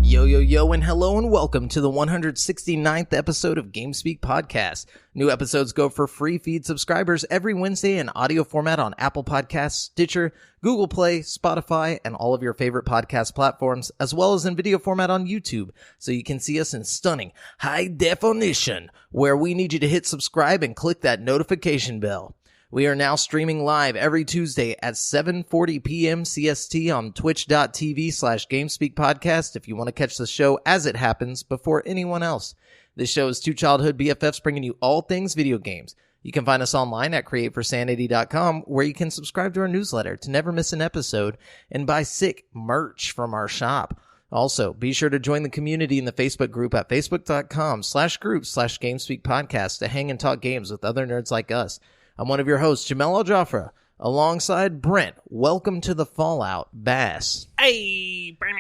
Yo, and hello and welcome to the 169th episode of GameSpeak Podcast. New episodes go for free feed subscribers every Wednesday in audio format on Apple Podcasts, Stitcher, Google Play, Spotify, and all of your favorite podcast platforms, as well as in video format on YouTube, so you can see us in stunning high definition, where we need you to hit subscribe and click that notification bell. We are now streaming live every Tuesday at 7:40 p.m. CST on twitch.tv/GameSpeak Podcast if you want to catch the show as it happens before anyone else. This show is two childhood BFFs bringing you all things video games. You can find us online at createforsanity.com, where you can subscribe to our newsletter to never miss an episode and buy sick merch from our shop. Also, be sure to join the community in the Facebook group at facebook.com/group/GameSpeak Podcast to hang and talk games with other nerds like us. I'm one of your hosts, JAMAL Jafra, alongside Brent. Welcome to the Fallout Bass. Hey! What's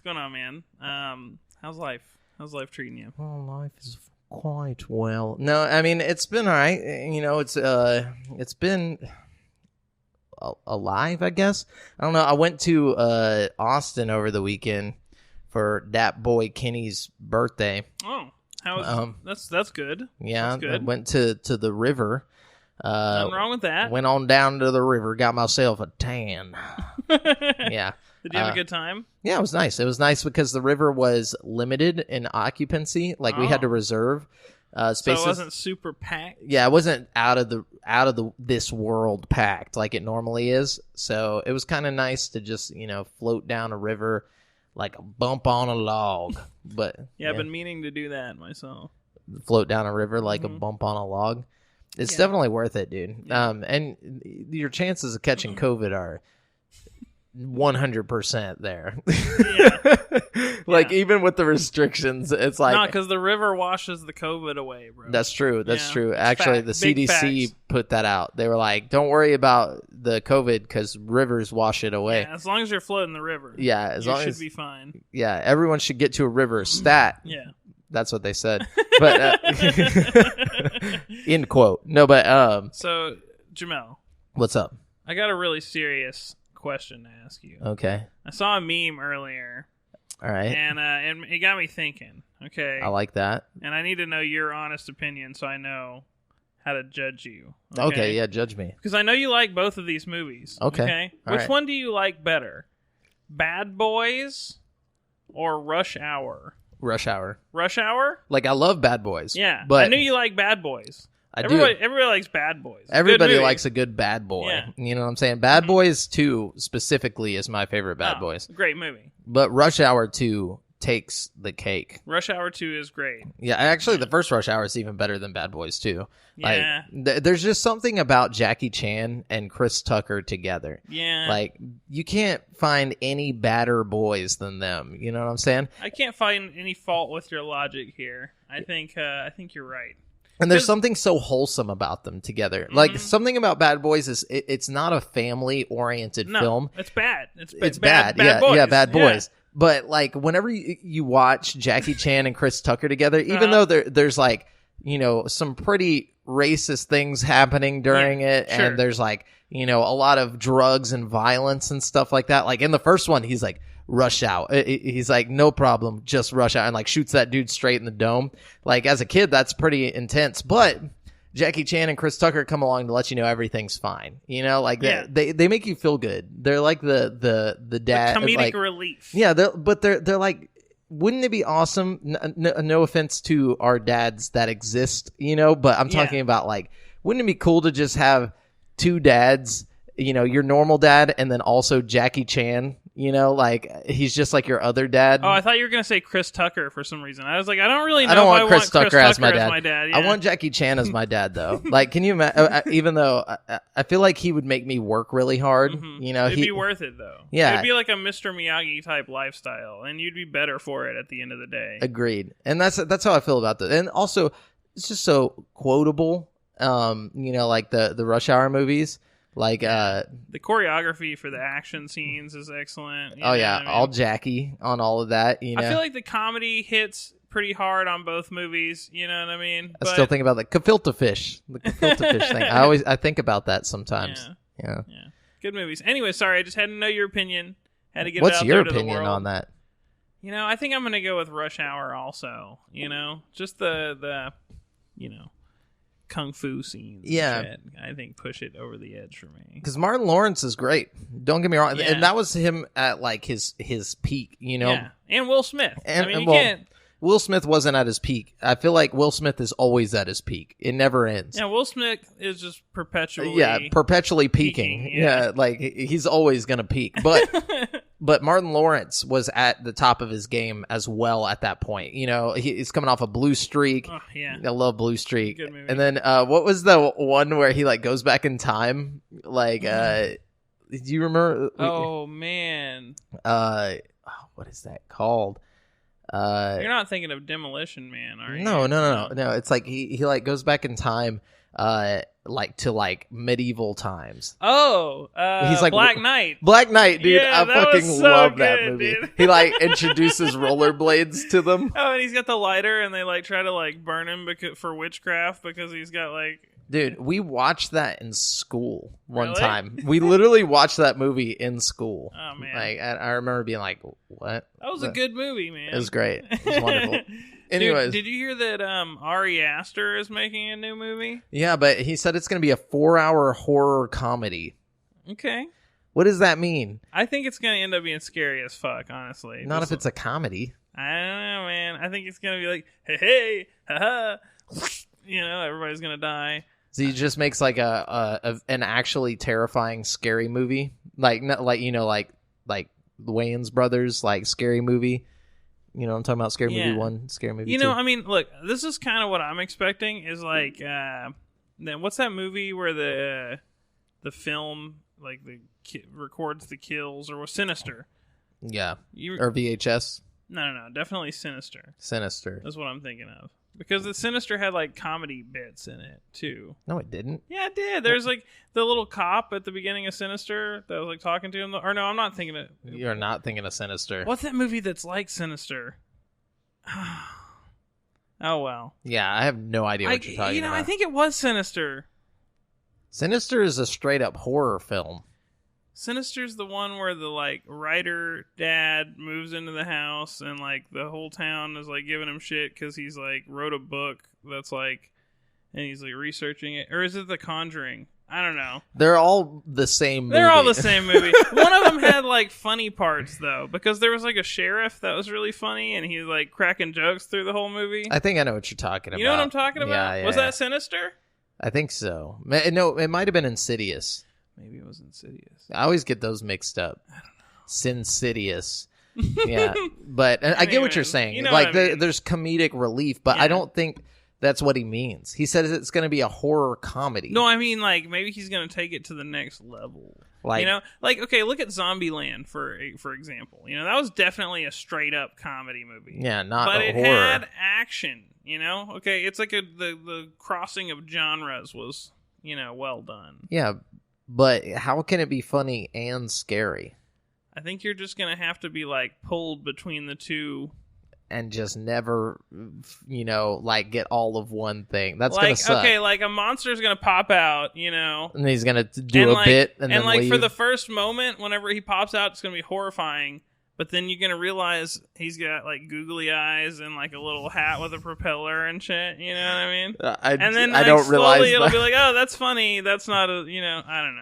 going on, man? How's life? How's life treating you? Oh, life is quite well. No, I mean, it's been all right. You know, it's been alive, I guess. I don't know. I went to Austin over the weekend for that boy Kenny's birthday. Oh. That's good. Yeah, that's good. I went to the river. Nothing wrong with that. Went on down to the river, got myself a tan. Yeah. Did you have a good time? Yeah, it was nice. It was nice because the river was limited in occupancy. Like we had to reserve spaces. So it wasn't super packed. Yeah, it wasn't out of the this world packed like it normally is. So it was kind of nice to just float down a river. Like a bump on a log. But yeah, I've been meaning to do that myself. Float down a river like a bump on a log. It's definitely worth it, dude. Yeah. And your chances of catching COVID are 100% there. Yeah. Even with the restrictions, it's like... No, because the river washes the COVID away, bro. That's true. That's true. Actually, the CDC put that out. They were like, don't worry about the COVID because rivers wash it away. Yeah, as long as you're floating the river. Yeah, you should be fine. Yeah, everyone should get to a river stat. Yeah. That's what they said. But end quote. No, but So, Jamel. What's up? I got a really serious question to ask you. Okay. I saw a meme earlier. All right. And it got me thinking. Okay. I like that. And I need to know your honest opinion so I know how to judge you. Okay, yeah, judge me. Because I know you like both of these movies. Okay. Which one do you like better? Bad Boys or Rush Hour? Rush Hour. Rush Hour? Like, I love Bad Boys. Yeah. But I knew you like Bad Boys. Everybody likes Bad Boys. Everybody likes a good bad boy. Yeah. You know what I'm saying? Bad Boys 2 specifically is my favorite Bad Boys. Great movie. But Rush Hour 2 takes the cake. Rush Hour 2 is great. Yeah, actually, the first Rush Hour is even better than Bad Boys 2. Yeah. Like, there's just something about Jackie Chan and Chris Tucker together. Yeah. Like, you can't find any badder boys than them. You know what I'm saying? I can't find any fault with your logic here. I think you're right. And there's something so wholesome about them together. Like, something about Bad Boys is it's not a family-oriented film. It's bad. It's bad. Bad boys. Yeah, Bad Boys. Yeah. But, like, whenever you watch Jackie Chan and Chris Tucker together, even though there's, like, some pretty racist things happening during it, sure. and there's, like, a lot of drugs and violence and stuff like that. Like, in the first one, he's like, rush out. He's like, no problem, just rush out, and like shoots that dude straight in the dome. Like, as a kid, that's pretty intense. But Jackie Chan and Chris Tucker come along to let you know everything's fine. They make you feel good. They're like the dad, the comedic like, relief. Yeah, they're like, wouldn't it be awesome? No offense to our dads that exist, but I'm talking about, like, wouldn't it be cool to just have two dads? Your normal dad and then also Jackie Chan. Like, he's just like your other dad. Oh, I thought you were going to say Chris Tucker for some reason. I was like, I don't really know. I don't want if Chris Tucker as my dad. Yeah. I want Jackie Chan as my dad, though. Like, can you imagine? Even though I feel like he would make me work really hard. Mm-hmm. It'd be worth it, though. Yeah. It'd be like a Mr. Miyagi type lifestyle, and you'd be better for it at the end of the day. Agreed. And that's how I feel about this. And also, it's just so quotable. Like the Rush Hour movies. Like the choreography for the action scenes is excellent. All Jackie on all of that. I feel like the comedy hits pretty hard on both movies. You know what I mean? I still think about the gefilte fish thing. I think about that sometimes. Yeah. Good movies. Anyway, sorry, I just had to know your opinion. Had to get What's it out your there to the opinion world. on that? You know, I think I'm going to go with Rush Hour also. You know, just the kung fu scenes. Yeah. And shit, I think push it over the edge for me. Because Martin Lawrence is great. Don't get me wrong. Yeah. And that was him at like his peak, you know? Yeah. And Will Smith. And, I mean, you well, can't. Will Smith wasn't at his peak. I feel like Will Smith is always at his peak. It never ends. Yeah, Will Smith is just perpetually. Yeah, perpetually peaking. Yeah, like he's always going to peak. But Martin Lawrence was at the top of his game as well at that point. You know, he's coming off a Blue Streak. Oh, yeah. I love Blue Streak. Good movie. And then what was the one where he like goes back in time? Like, do you remember? Oh, man. What is that called? You're not thinking of Demolition Man, are you? No. It's like he like goes back in time, like to like medieval times. Oh, He's like Black Knight. Black Knight, dude. Yeah, I that fucking was so love that good, movie. dude. He like introduces rollerblades to them. Oh, and he's got the lighter, and they like try to like burn him for witchcraft because he's got like. Dude, we watched that in school one Really? time. We literally watched that movie in school. Oh man, Like I remember being like, "What?" that was a good movie, man. It was great. It was wonderful. Anyways, Dude, did you hear that Ari Aster is making a new movie? yeah, but he said it's going to be a 4-hour horror comedy. Okay. What does that mean? I think it's going to end up being scary as fuck, honestly. Not if it's a comedy. I don't know, man. I think it's going to be like, hey, haha. You know, everybody's going to die. So he just makes like an actually terrifying scary movie, like not like like the Wayans brothers, like scary movie. You know what I'm talking about? Scary movie 1, scary movie 2. You know, I mean, look, this is kind of what I'm expecting. Is like, then what's that movie where the film like records the kills or was Sinister? Yeah, or VHS. No, definitely Sinister. Sinister. That's what I'm thinking of. Because the Sinister had like comedy bits in it too. No, it didn't. Yeah, it did. There's like the little cop at the beginning of Sinister that was like talking to him. Or no, I'm not thinking it. You're not thinking of Sinister. What's that movie that's like Sinister? Oh well. Yeah, I have no idea what you're talking about. I think it was Sinister. Sinister is a straight up horror film. Sinister's the one where the like writer dad moves into the house and like the whole town is like giving him shit because he's like wrote a book that's like, and he's like researching it. Or is it The Conjuring? I don't know. They're all the same movie. They're all the same movie. One of them had like funny parts though, because there was like a sheriff that was really funny and he was like cracking jokes through the whole movie. I think I know what you're talking about. You know what I'm talking about? Yeah, was yeah. that Sinister? I think so. No, it might have been Insidious. Maybe it was Insidious. I always get those mixed up. I don't know. Sinsidious. Yeah, but I get what you're saying. You know like what I mean. there's comedic relief, but I don't think that's what he means. He says it's going to be a horror comedy. No, I mean like maybe he's going to take it to the next level. Like, you know, like okay, look at Zombieland for example. You know, that was definitely a straight up comedy movie. Yeah, not but a it horror. had action. You know, okay, it's like the crossing of genres was well done. Yeah, but how can it be funny and scary? I think you're just gonna have to be like pulled between the two. And just never, like get all of one thing. That's like, gonna suck. Okay, like a monster's gonna pop out, and he's gonna do a like, bit, and then like leave. for the first moment, whenever he pops out, it's gonna be horrifying. But then you're gonna realize he's got like googly eyes and like a little hat with a propeller and shit. You know what I mean? And then I don't slowly realize it'll that. be like, oh, that's funny. That's not a, I don't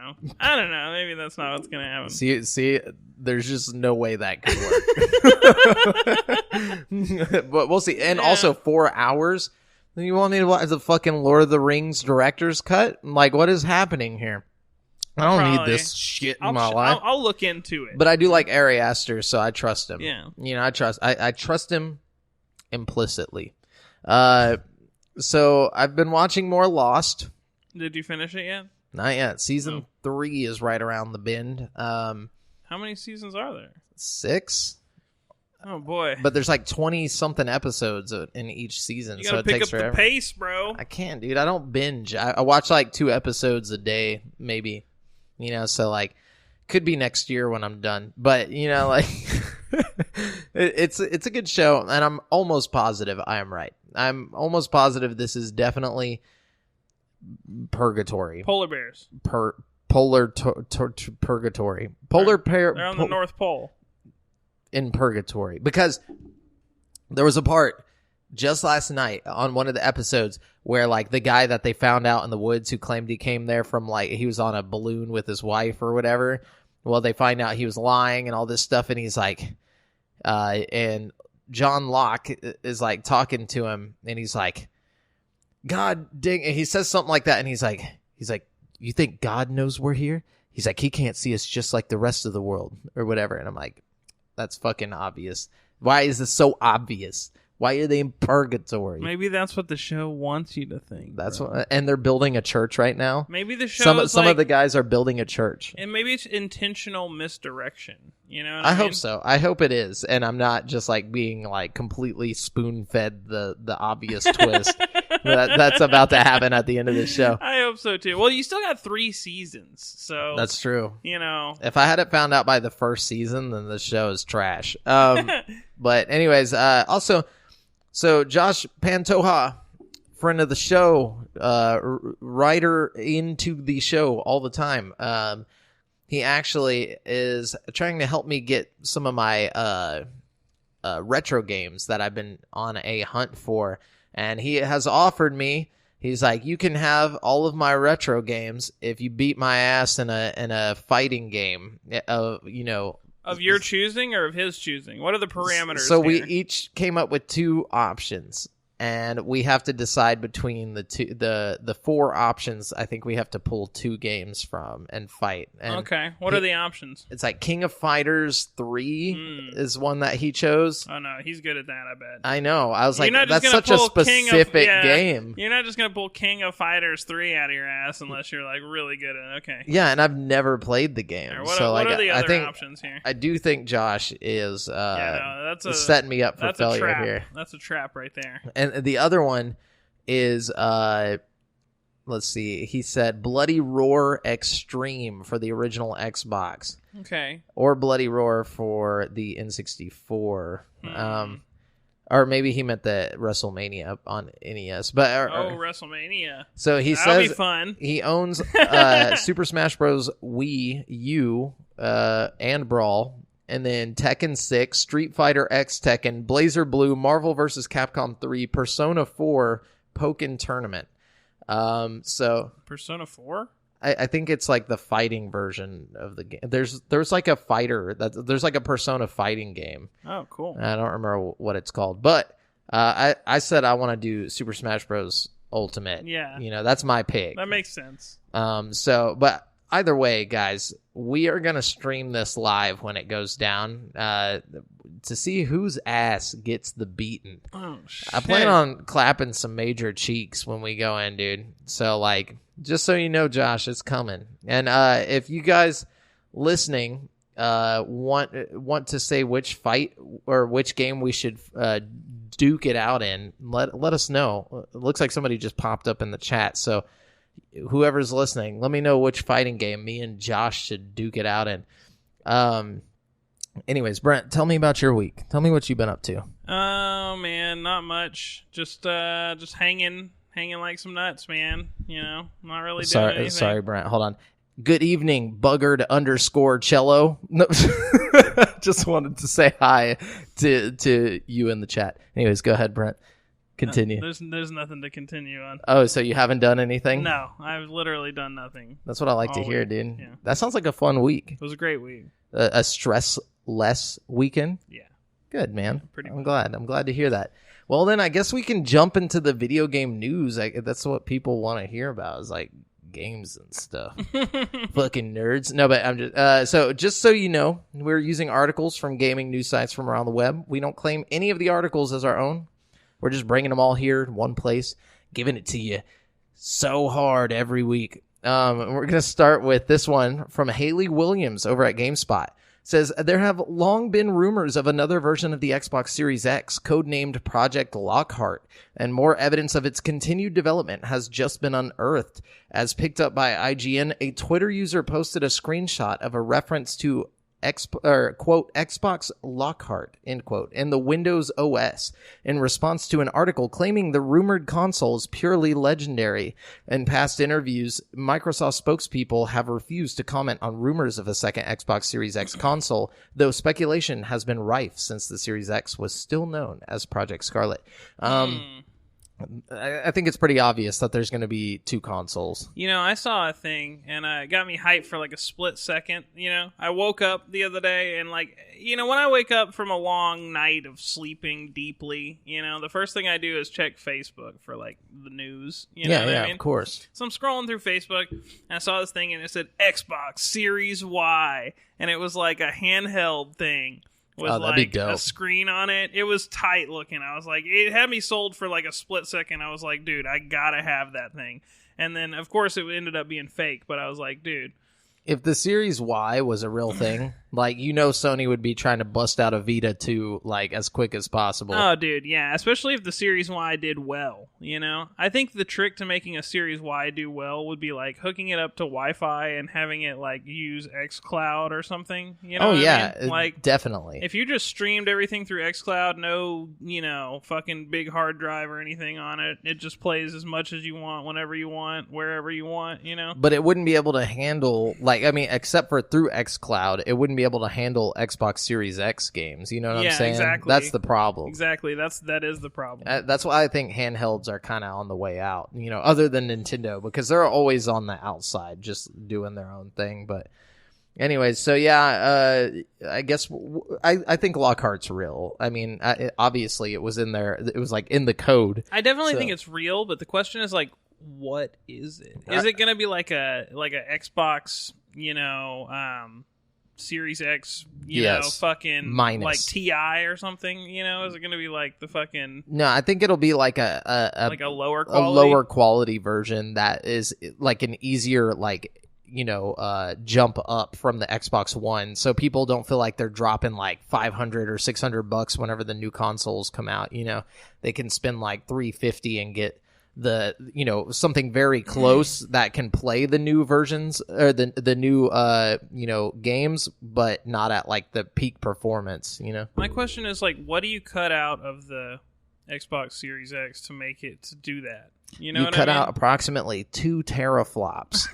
know. Maybe that's not what's gonna happen. See, there's just no way that could work. But we'll see. And also 4 hours. Then you want me to watch the fucking Lord of the Rings director's cut? Like, what is happening here? I don't need this shit in my life. I'll look into it. But I do like Ari Aster, so I trust him. Yeah. I trust him implicitly. So I've been watching more Lost. Did you finish it yet? Not yet. Season 3 is right around the bend. How many seasons are there? 6. Oh boy! But there's like 20-something episodes in each season, You so gotta it pick takes up forever. the pace, bro. I can't, dude. I don't binge. I watch like 2 episodes a day, maybe. So like, could be next year when I'm done. But like, it's a good show, and I'm almost positive I am right. I'm almost positive this is definitely purgatory. Polar bears. Purgatory. They're on the North Pole. in purgatory, because there was a part just last night on one of the episodes where like the guy that they found out in the woods who claimed he came there from like he was on a balloon with his wife or whatever. Well, they find out he was lying and all this stuff, and he's like, and John Locke is like talking to him, and he's like, God dang, and he says something like that, and he's like, you think God knows we're here? He's like, he can't see us just like the rest of the world or whatever. And I'm like, that's fucking obvious. Why is this so obvious? Why are they in purgatory? Maybe that's what the show wants you to think. That's what, and they're building a church right now. Maybe the show some of the guys are building a church, and maybe it's intentional misdirection. You know, what I mean? hope so. I hope it is, and I'm not just like being like completely spoon fed the obvious twist that's about to happen at the end of the show. I hope so too. Well, you still got 3 seasons, so that's true. You know, if I had it found out by the first season, then the show is trash. But anyways, also. So Josh Pantoja, friend of the show, writer into the show all the time. He actually is trying to help me get some of my retro games that I've been on a hunt for. And he has offered me, he's like, you can have all of my retro games if you beat my ass in a fighting game, of your choosing or of his choosing? What are the parameters? So here? we each came up with 2 options, and we have to decide between the 4 options. I think we have to pull 2 games from and fight. And okay, what are the options? It's like King of Fighters 3 is one that he chose. Oh no, he's good at that, I bet. I know. I was like, that's such a specific game. You're not just gonna pull King of Fighters 3 out of your ass unless you're like really good at it. Okay. Yeah, and I've never played the game. Right, what are the other options here? I do think Josh is setting me up for failure here. That's a trap right there. And the other one is, let's see, he said Bloody Roar Extreme for the original Xbox. Okay. Or Bloody Roar for the N64. Or maybe he meant the WrestleMania on NES. But WrestleMania. So he That'll says be fun. He owns Super Smash Bros. Wii U and Brawl. And then Tekken 6, Street Fighter X Tekken, Blazer Blue, Marvel vs. Capcom 3, Persona 4, Pokken Tournament. So Persona 4? I think it's like the fighting version of the game. There's like a fighter. There's like a Persona fighting game. Oh, cool. I don't remember what it's called. But I said I want to do Super Smash Bros. Ultimate. Yeah. That's my pick. That makes sense. But either way, guys, we are going to stream this live when it goes down to see whose ass gets the beating. Oh, shit. I plan on clapping some major cheeks when we go in, dude. So, like, just so you know, Josh, it's coming. And if you guys listening want to say which fight or which game we should duke it out in, let us know. It looks like somebody just popped up in the chat, so whoever's listening, let me know which fighting game me and Josh should duke it out in. Anyways, Brent, tell me about your week. Tell me what you've been up to. Oh man, not much. Just hanging like some nuts, man. Not really doing anything. Sorry, Brent. Hold on. Good evening, buggered _ No, just wanted to say hi to you in the chat. Anyways, go ahead, Brent. Continue. There's nothing to continue on. Oh, so you haven't done anything? No, I've literally done nothing. That's what I like to hear, dude. Yeah. That sounds like a fun week. It was a great week. A stress-less weekend? Yeah. Good, man. Pretty I'm glad to hear that. Well, then I guess we can jump into the video game news. That's what people want to hear about, is like games and stuff. Fucking nerds. No, but I'm just so you know, we're using articles from gaming news sites from around the web. We don't claim any of the articles as our own. We're just bringing them all here in one place, giving it to you so hard every week. We're going to start with this one from Haley Williams over at GameSpot. Says, there have long been rumors of another version of the Xbox Series X, codenamed Project Lockhart, and more evidence of its continued development has just been unearthed. As picked up by IGN, a Twitter user posted a screenshot of a reference to quote, Xbox Lockhart, end quote, in the Windows OS in response to an article claiming the rumored console is purely legendary. In past interviews, Microsoft spokespeople have refused to comment on rumors of a second Xbox Series X console, though speculation has been rife since the Series X was still known as Project Scarlet. I think it's pretty obvious that there's going to be two consoles. You know, I saw a thing, and it got me hyped for like a split second. You know, I woke up the other day, and like, you know, when I wake up from a long night of sleeping deeply, you know, the first thing I do is check Facebook for like the news. You know what I mean? Of course. So I'm scrolling through Facebook, and I saw this thing, and it said Xbox Series Y, and it was like a handheld thing. With like a screen on it. It was tight looking. I was like, it had me sold for like a split second. I was like, dude, I gotta have that thing. And then, of course, it ended up being fake, but I was like, dude. If the Series Y was a real thing, like, you know, Sony would be trying to bust out a Vita 2, like, as quick as possible. Oh, dude, yeah. Especially if the Series Y did well, you know? I think the trick to making a Series Y do well would be, like, hooking it up to Wi-Fi and having it, like, use xCloud or something. You know I mean? Like, definitely. If you just streamed everything through xCloud, no, you know, fucking big hard drive or anything on it, it just plays as much as you want, whenever you want, wherever you want, you know? But it wouldn't be able to handle, like, I mean, except for through xCloud, it wouldn't be able to handle Xbox Series X games. You know what I'm saying? Exactly. That's the problem. Exactly. That is the problem. That's why I think handhelds are kind of on the way out, you know, other than Nintendo, because they're always on the outside just doing their own thing. But anyways, so yeah, I guess I think Lockhart's real. I mean, obviously it was in there. It was like in the code. I definitely think it's real, but the question is like, what is it? Is it going to be like a Xbox, you know, Series X, you know, fucking minus, like TI or something, you know? Is it going to be like the fucking... No, I think it'll be like a lower quality? A lower quality version that is like an easier, like, you know, jump up from the Xbox One, so people don't feel like they're dropping like $500 or $600 whenever the new consoles come out. You know, they can spend like $350 and get the, you know, something very close that can play the new versions or the new you know, games, but not at like the peak performance. You know, my question is like, what do you cut out of the Xbox Series X to make it to do that? You know, you what cut I mean? out approximately 2 teraflops.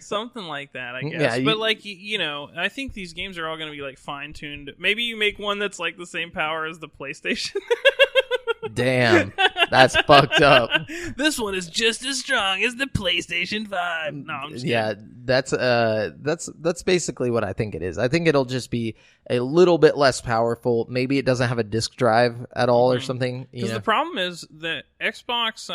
Something like that, I guess. Yeah, but like, you know, I think these games are all going to be like fine tuned. Maybe you make one that's like the same power as the PlayStation. Damn, that's fucked up. This one is just as strong as the PlayStation 5. No, I'm just kidding. That's basically what I think it is. I think it'll just be a little bit less powerful. Maybe it doesn't have a disc drive at all or something. Because the problem is that Xbox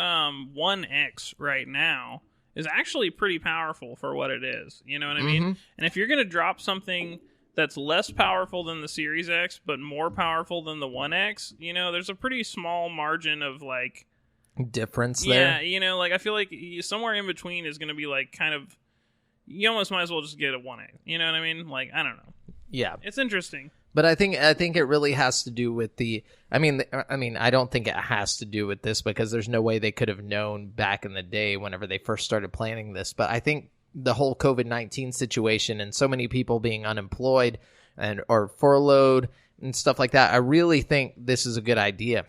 One X right now is actually pretty powerful for what it is. You know what I mean? And if you're going to drop something that's less powerful than the Series X, but more powerful than the One X, you know, there's a pretty small margin of like difference there. Yeah, you know, like I feel like somewhere in between is going to be like kind of, you almost might as well just get a 1A. You know what I mean? Like, I don't know. Yeah, it's interesting. But I think it really has to do with the. I mean, I don't think it has to do with this because there's no way they could have known back in the day whenever they first started planning this. But I think the whole COVID-19 situation and so many people being unemployed and or furloughed and stuff like that, I really think this is a good idea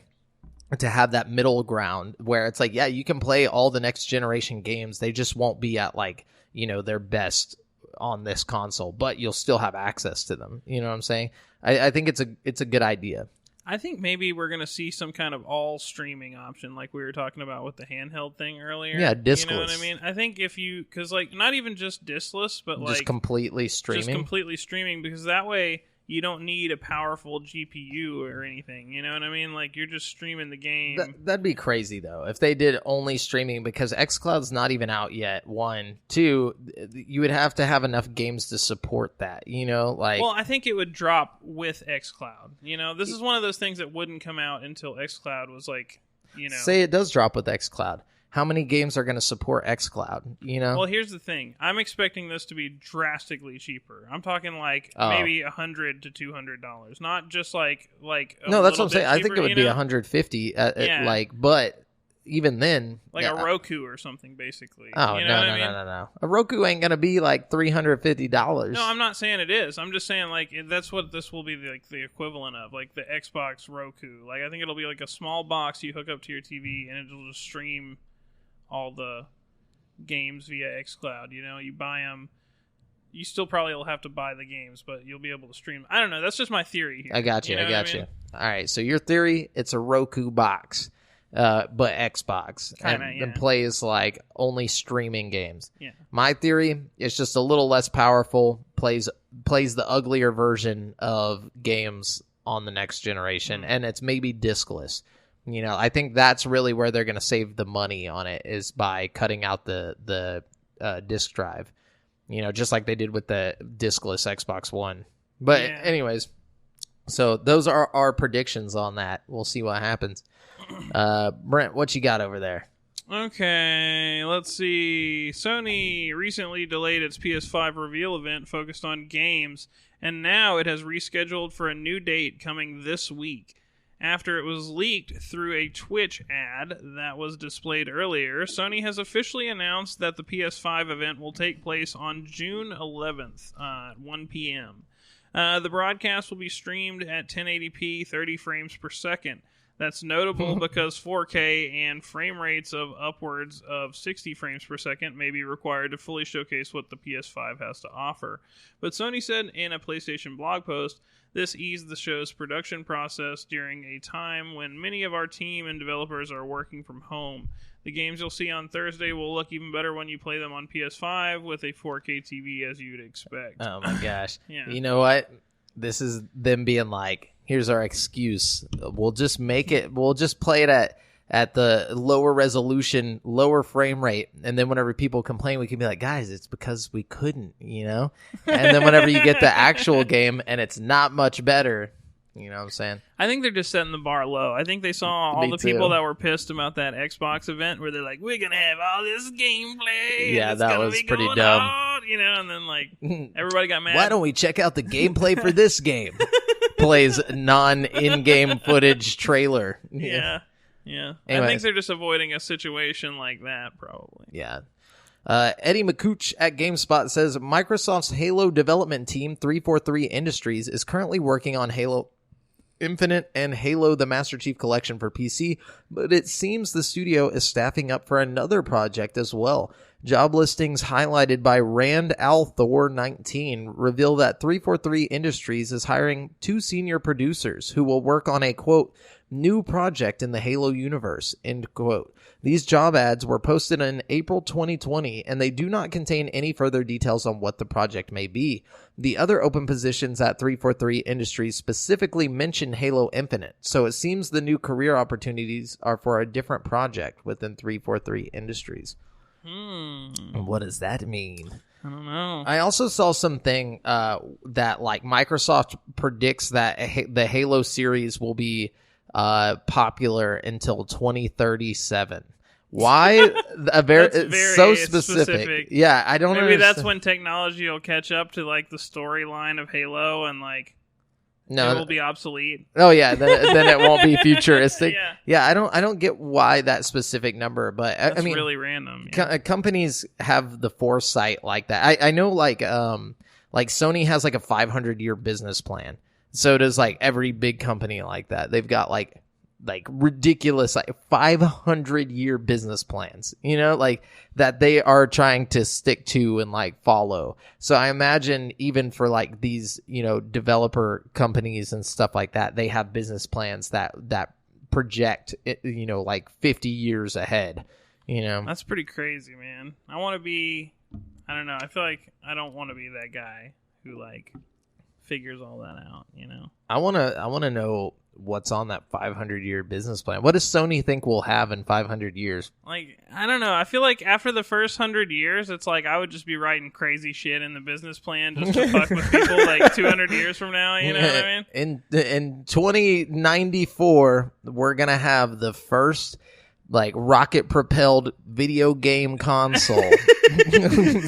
to have that middle ground where it's like, yeah, you can play all the next generation games. They just won't be at like, you know, their best on this console, but you'll still have access to them. You know what I'm saying? I think it's a good idea. I think maybe we're going to see some kind of all streaming option like we were talking about with the handheld thing earlier. Yeah, discless. You know what I mean? I think if you, because like not even just discless, but like just completely streaming. Just completely streaming, because that way you don't need a powerful GPU or anything. You know what I mean? Like you're just streaming the game. That'd be crazy though if they did only streaming, because xCloud's not even out yet. 1, 2, you would have to have enough games to support that. You know, like. Well, I think it would drop with xCloud. You know, this is one of those things that wouldn't come out until xCloud was like, you know. Say it does drop with xCloud. How many games are going to support xCloud? You know. Well, here's the thing. I'm expecting this to be drastically cheaper. I'm talking like maybe $100 to $200, not just like. No, that's what I'm saying. Cheaper, I think it would be $150. Like, but even then, like a Roku or something, basically. Oh, no. A Roku ain't gonna be like $350. No, I'm not saying it is. I'm just saying like that's what this will be like the equivalent of, like the Xbox Roku. Like I think it'll be like a small box you hook up to your TV and it'll just stream all the games via xCloud. You know, you buy them. You still probably will have to buy the games, but you'll be able to stream. I don't know. That's just my theory here. I got you. I got you. All right. So your theory, it's a Roku box, but Xbox. And plays like only streaming games. Yeah. My theory, it's just a little less powerful, plays the uglier version of games on the next generation, and it's maybe discless. You know, I think that's really where they're going to save the money on it, is by cutting out the disc drive. You know, just like they did with the discless Xbox One. But anyways, so those are our predictions on that. We'll see what happens. Brent, what you got over there? Okay, let's see. Sony recently delayed its PS5 reveal event focused on games, and now it has rescheduled for a new date coming this week. After it was leaked through a Twitch ad that was displayed earlier, Sony has officially announced that the PS5 event will take place on June 11th at 1 p.m. The broadcast will be streamed at 1080p 30 frames per second. That's notable because 4K and frame rates of upwards of 60 frames per second may be required to fully showcase what the PS5 has to offer. But Sony said in a PlayStation blog post, this eased the show's production process during a time when many of our team and developers are working from home. The games you'll see on Thursday will look even better when you play them on PS5 with a 4K TV, as you'd expect. Oh my gosh. Yeah. You know what? This is them being like, here's our excuse. We'll just play it at the lower resolution, lower frame rate, and then whenever people complain, we can be like, guys, it's because we couldn't, you know? And then whenever you get the actual game and it's not much better, you know what I'm saying? I think they're just setting the bar low. I think they saw all the people that were pissed about that Xbox event where they're like, we're going to have all this gameplay. Yeah, that was pretty dumb. On, you know, and then like everybody got mad. Why don't we check out the gameplay for this game? Plays non-in-game footage trailer. Yeah. Anyways. I think they're just avoiding a situation like that, probably. Yeah. Eddie McCooch at GameSpot says Microsoft's Halo development team, 343 Industries, is currently working on Halo Infinite and Halo the Master Chief Collection for PC, but it seems the studio is staffing up for another project as well. Job listings highlighted by Rand Althor 19 reveal that 343 Industries is hiring 2 senior producers who will work on a, quote, new project in the Halo universe, end quote. These job ads were posted in April 2020, and they do not contain any further details on what the project may be. The other open positions at 343 Industries specifically mention Halo Infinite, so it seems the new career opportunities are for a different project within 343 Industries. What does that mean? I don't know. I also saw something that like Microsoft predicts that the Halo series will be popular until 2037. Why? It's so specific. Yeah, I don't know. Maybe that's when technology will catch up to like the storyline of Halo and like it will be obsolete. Oh yeah, then it won't be futuristic. Yeah, I don't get why that specific number, but that's I mean, really random. Companies have the foresight like that. I know like Sony has like a 500-year business plan. So does like every big company like that. They've got like ridiculous like 500-year business plans, you know, like that they are trying to stick to and like follow. So I imagine even for like these, you know, developer companies and stuff like that, they have business plans that project, you know, like 50 years ahead, you know. That's pretty crazy, man. I don't know. I feel like I don't want to be that guy who like figures all that out, you know. I want to know what's on that 500-year business plan. What does Sony think we'll have in 500 years? Like, I don't know. I feel like after the first 100 years, it's like I would just be writing crazy shit in the business plan just to fuck with people like 200 years from now, you know what I mean? In 2094, we're going to have the first like rocket-propelled video game console.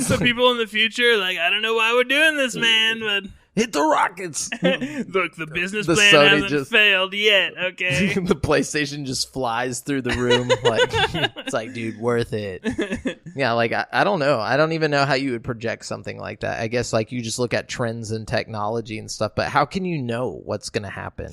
So people in the future are like, I don't know why we're doing this, man, but hit the rockets. Look, the business The plan Sony hasn't just- failed yet, okay? The PlayStation just flies through the room. Like, it's like, dude, worth it. Yeah, like, I don't know. I don't even know how you would project something like that. I guess, like, you just look at trends in technology and stuff, but how can you know what's going to happen?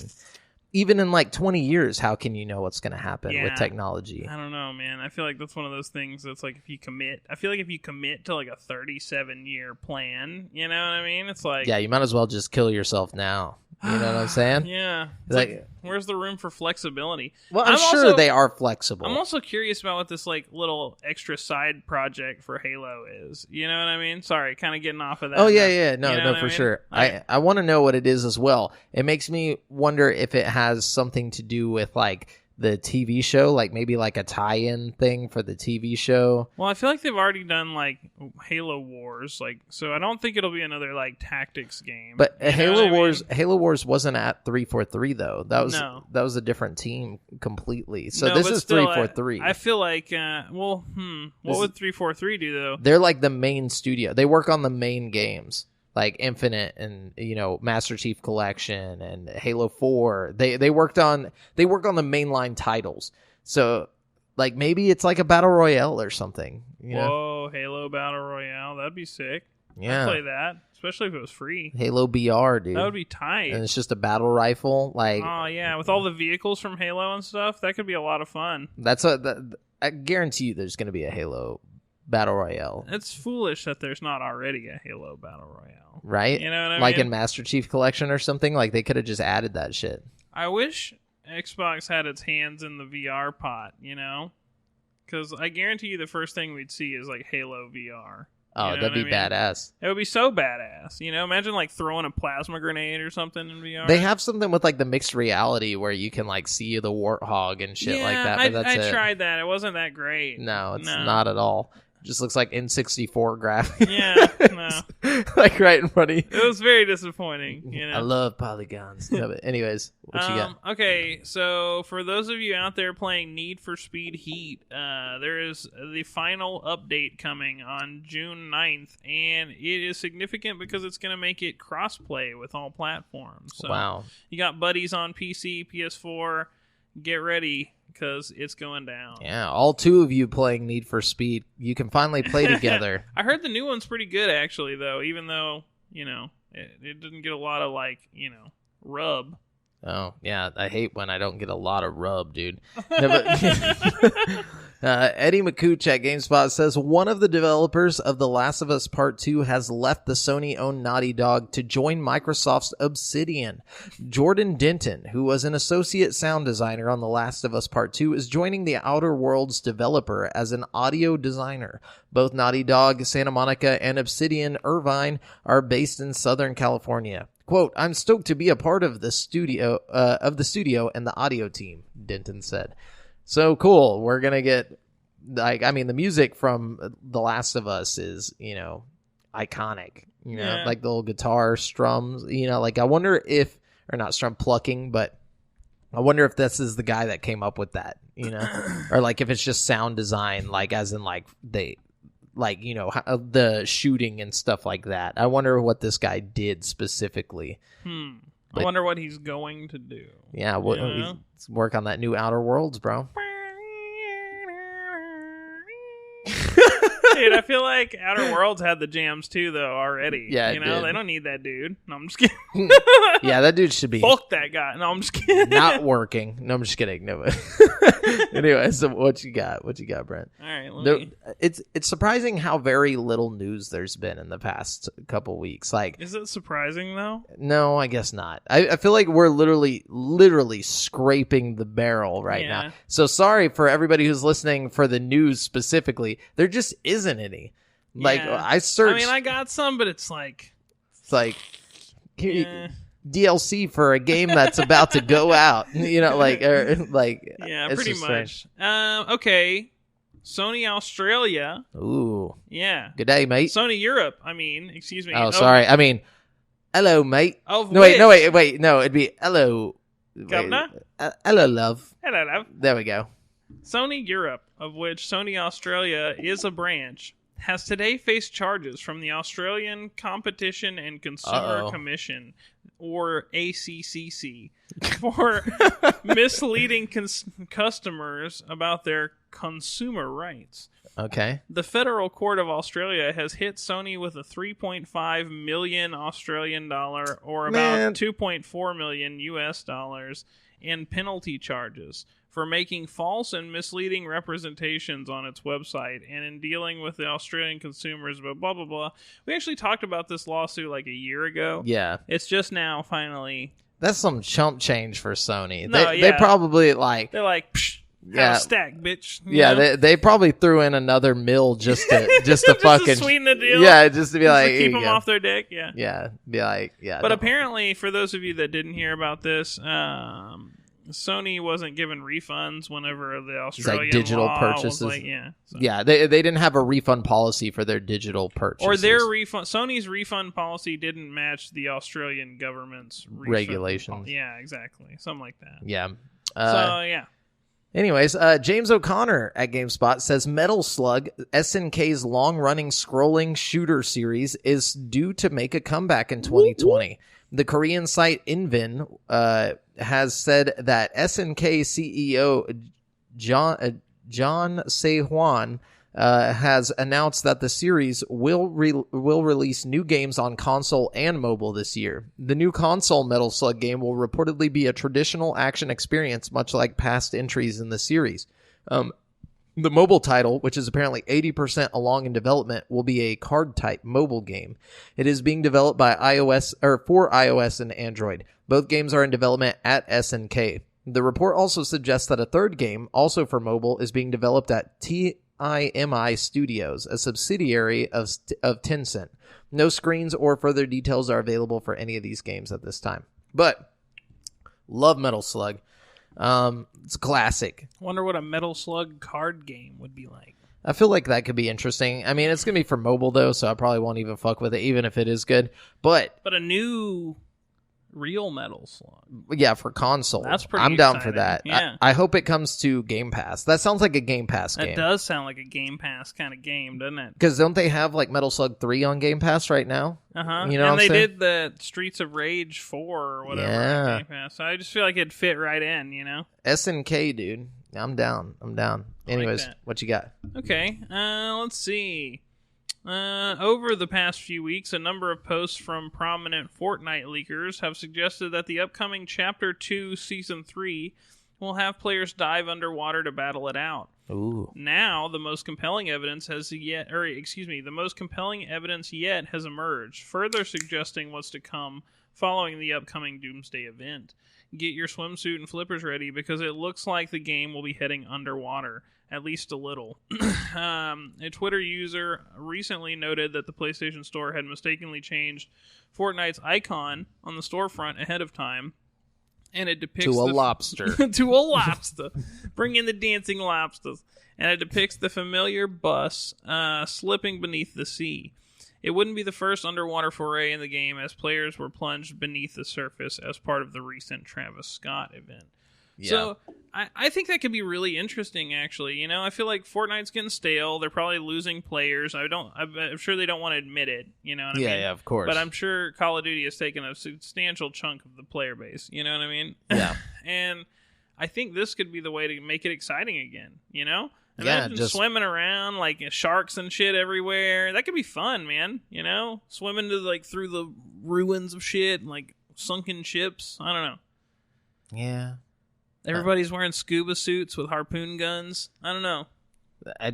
Even in, like, 20 years, how can you know what's going to happen with technology? I don't know, man. I feel like that's one of those things that's like if you commit, I feel like if you commit to like a 37-year plan, you know what I mean? It's like, Yeah, you might as well just kill yourself now. You know what I'm saying? Yeah. It's Like, where's the room for flexibility? well, I'm sure also, they are flexible. I'm also curious about what this like little extra side project for Halo is. You know what I mean? Sorry, kind of getting off of that. Oh yeah, no, you know no, what I for mean? sure. Like, I want to know what it is as well. It makes me wonder if it has something to do with like the TV show, like maybe like a tie-in thing for the TV show. well, I feel like they've already done like Halo Wars, like so. I don't think it'll be another like tactics game. But You know Halo what I Wars, mean? Halo Wars wasn't at 343 though. That No. was a different team completely. So No, this but is still, 343. I feel like, what This would 343 do though? They're like the main studio. They work on the main games, like Infinite and Master Chief Collection and Halo 4. They work on the mainline titles. So like maybe it's like a battle royale or something. You know? Whoa, Halo Battle Royale, that'd be sick. Yeah. I'd play that, especially if it was free. Halo BR, dude. That would be tight. And it's just a battle rifle. Like, Oh yeah, with all the vehicles from Halo and stuff, that could be a lot of fun. I guarantee you there's going to be a Halo battle royale, It's foolish that there's not already a Halo Battle Royale. right? You know what I Like mean? in Master Chief Collection or something. Like they could have just added that shit. I wish Xbox had its hands in the VR pot, because I guarantee you the first thing we'd see is like Halo VR. Oh, You know that'd be what I mean? badass. It would be so badass. Imagine like throwing a plasma grenade or something in VR. They have something with like the mixed reality where you can like see the warthog and shit like that. But that's I it. tried that. It wasn't that great. No, it's not at all. It just looks like N64 graphics. Yeah, no. Like right in front of you. It was very disappointing. I love polygons. No, but anyways, what you got? Okay, so for those of you out there playing Need for Speed Heat, there is the final update coming on June 9th, and it is significant because it's going to make it cross-play with all platforms. So Wow. You got buddies on PC, PS4, get ready, because it's going down. Yeah, all two of you playing Need for Speed. You can finally play together. I heard the new one's pretty good, actually, though, even though, it didn't get a lot of, rub. Oh, yeah. I hate when I don't get a lot of rub, dude. No, but, Eddie McCooch at GameSpot says one of the developers of The Last of Us Part 2 has left the Sony-owned Naughty Dog to join Microsoft's Obsidian. Jordan Denton, who was an associate sound designer on The Last of Us Part 2, is joining the Outer Worlds developer as an audio designer. Both Naughty Dog, Santa Monica, and Obsidian Irvine are based in Southern California. Quote, "I'm stoked to be a part of the studio and the audio team," Denton said. So cool. We're going to get, the music from The Last of Us is, iconic. Yeah. Like the little guitar strums, I wonder if, or not strum plucking, but I wonder if this is the guy that came up with that, or like if it's just sound design, like as in like they, like, the shooting and stuff like that. I wonder what this guy did specifically. I wonder what he's going to do. Yeah, he's work on that new Outer Worlds, bro. Dude, I feel like Outer Worlds had the jams too, though, already. Yeah, they don't need that dude. No, I'm just kidding. Yeah, that dude should be Fuck that guy. No, I'm just kidding. not working. No, I'm just kidding. No, but anyway, so what you got? What you got, Brent? All right, It's surprising how very little news there's been in the past couple weeks. Like, is it surprising though? no, I guess not. I feel like we're literally scraping the barrel right now. So sorry for everybody who's listening for the news specifically. There just isn't any. Like, I searched. I got some, but it's like DLC for a game that's about to go out. yeah, it's pretty just much. Okay, Sony Australia. Ooh, Yeah. good day, mate. Sony Europe. Excuse me. Oh, sorry. Hello, mate. Of No, wait. No, it'd be hello. Governor? Hello, love. Hello. There we go. Sony Europe, of which Sony Australia is a branch, has today faced charges from the Australian Competition and Consumer Commission, or ACCC, for misleading customers about their consumer rights. Okay. The Federal Court of Australia has hit Sony with a 3.5 million Australian dollar, or about 2.4 million US dollars, in penalty charges for making false and misleading representations on its website and in dealing with the Australian consumers, blah, blah, blah, blah. We actually talked about this lawsuit like a year ago. Yeah. It's just now finally... That's some chump change for Sony. No, they probably like... They're like, psh, have a stack, bitch. You know? They probably threw in another mill just to just fucking... to sweeten the deal. Yeah, just to be like... to keep them off their dick, yeah. Yeah, be like, yeah. But apparently, for those of you that didn't hear about this... Sony wasn't given refunds whenever the Australian digital law purchases. was like, yeah. So. Yeah, they didn't have a refund policy for their digital purchases. Or their refund. Sony's refund policy didn't match the Australian government's regulations. Yeah, exactly. Something like that. Yeah. Yeah. Anyways, James O'Connor at GameSpot says Metal Slug, SNK's long-running scrolling shooter series, is due to make a comeback in 2020. The Korean site Invin has said that SNK CEO John Se-hwan has announced that the series will release new games on console and mobile this year. The new console Metal Slug game will reportedly be a traditional action experience, much like past entries in the series. The mobile title, which is apparently 80% along in development, will be a card-type mobile game. It is being developed by for iOS and Android. Both games are in development at SNK. The report also suggests that a third game, also for mobile, is being developed at TIMI Studios, a subsidiary of Tencent. No screens or further details are available for any of these games at this time. But, love Metal Slug. It's a classic. Wonder what a Metal Slug card game would be like. I feel like that could be interesting. I mean, it's going to be for mobile, though, so I probably won't even fuck with it, even if it is good. But a new real Metal Slug. Yeah, for console. That's pretty I'm exciting. down for that. Yeah. I hope it comes to Game Pass. That sounds like a Game Pass game. That does sound like a Game Pass kind of game, doesn't it? Because don't they have like Metal Slug 3 on Game Pass right now? Uh-huh. You know and they saying? did the Streets of Rage 4 or whatever on Game Pass. So I just feel like it'd fit right in, you know? SNK, dude. I'm down. Anyways, like what you got? Okay, let's see. Over the past few weeks, a number of posts from prominent Fortnite leakers have suggested that the upcoming Chapter 2 Season 3 will have players dive underwater to battle it out. Ooh. Now, the most compelling evidence yet has emerged, further suggesting what's to come following the upcoming Doomsday event. Get your swimsuit and flippers ready because it looks like the game will be heading underwater, at least a little. A Twitter user recently noted that the PlayStation Store had mistakenly changed Fortnite's icon on the storefront ahead of time, and it depicts to a lobster. To a lobster. Bring in the dancing lobsters. And it depicts the familiar bus slipping beneath the sea. It wouldn't be the first underwater foray in the game, as players were plunged beneath the surface as part of the recent Travis Scott event. Yeah. So I think that could be really interesting, actually. You know, I feel like Fortnite's getting stale. They're probably losing players. I'm sure they don't want to admit it. You know what I mean? Yeah, of course. But I'm sure Call of Duty has taken a substantial chunk of the player base. You know what I mean? Yeah. And I think this could be the way to make it exciting again. You know? Imagine just swimming around like sharks and shit everywhere. That could be fun, man. You know, swimming through the ruins of shit and like sunken ships. I don't know. Yeah. Everybody's wearing scuba suits with harpoon guns. I don't know. I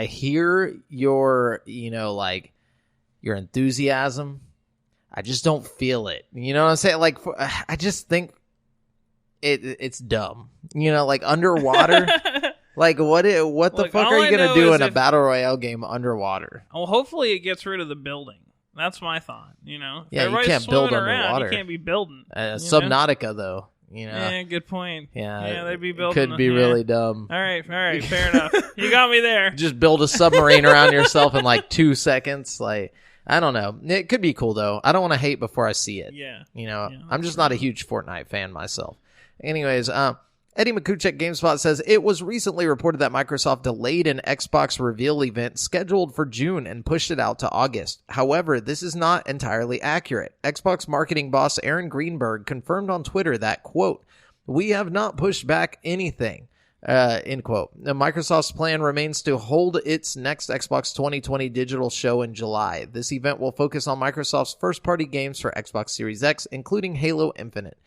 hear your, your enthusiasm. I just don't feel it. You know what I'm saying? Like, I just think it's dumb. You know, like underwater. Like what the fuck are you gonna do in a battle royale game underwater? Well, hopefully it gets rid of the building. That's my thought. You know, yeah, you can't build underwater. You can't be building. Subnautica though. You know? Yeah, good point. Yeah, they'd be building. Could be really dumb. All right, fair enough. You got me there. Just build a submarine around yourself in like 2 seconds. Like, I don't know. It could be cool though. I don't want to hate before I see it. Yeah. You know, I'm just not a huge Fortnite fan myself. Anyways, Eddie Makuchek GameSpot says, it was recently reported that Microsoft delayed an Xbox reveal event scheduled for June and pushed it out to August. However, this is not entirely accurate. Xbox marketing boss Aaron Greenberg confirmed on Twitter that, quote, we have not pushed back anything, end quote. Now, Microsoft's plan remains to hold its next Xbox 2020 digital show in July. This event will focus on Microsoft's first-party games for Xbox Series X, including Halo Infinite.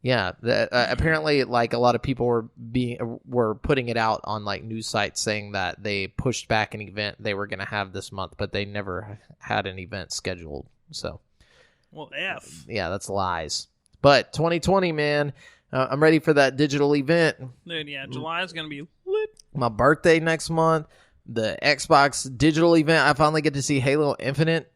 Yeah, apparently, like, a lot of people were putting it out on, like, news sites saying that they pushed back an event they were going to have this month, but they never had an event scheduled. So, well, F. Yeah, that's lies. But 2020, man, I'm ready for that digital event. Dude, yeah, July is going to be lit. My birthday next month, the Xbox digital event. I finally get to see Halo Infinite.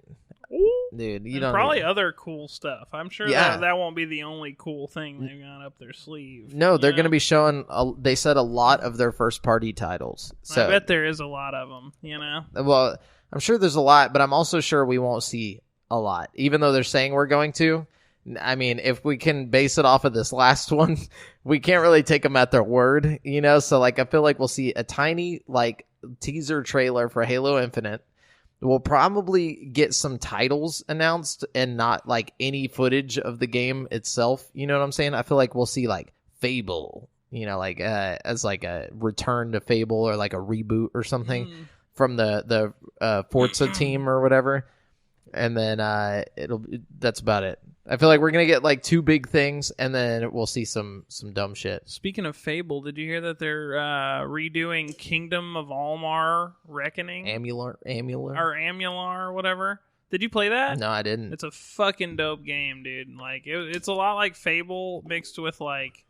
Dude, you don't probably other cool stuff. I'm sure that won't be the only cool thing they've got up their sleeve. No, they're going to be showing, they said, a lot of their first-party titles. So, I bet there is a lot of them, you know? Well, I'm sure there's a lot, but I'm also sure we won't see a lot, even though they're saying we're going to. I mean, if we can base it off of this last one, we can't really take them at their word, you know? So, like, I feel like we'll see a tiny, like, teaser trailer for Halo Infinite. We'll probably get some titles announced and not, like, any footage of the game itself. You know what I'm saying? I feel like we'll see, like, Fable, you know, like, as, like, a return to Fable or, like, a reboot or something from the Forza team or whatever. And then that's about it. I feel like we're going to get, like, two big things, and then we'll see some dumb shit. Speaking of Fable, did you hear that they're redoing Kingdom of Almar Reckoning? Amular? Or Amular, whatever. Did you play that? No, I didn't. It's a fucking dope game, dude. Like, it's a lot like Fable mixed with, like,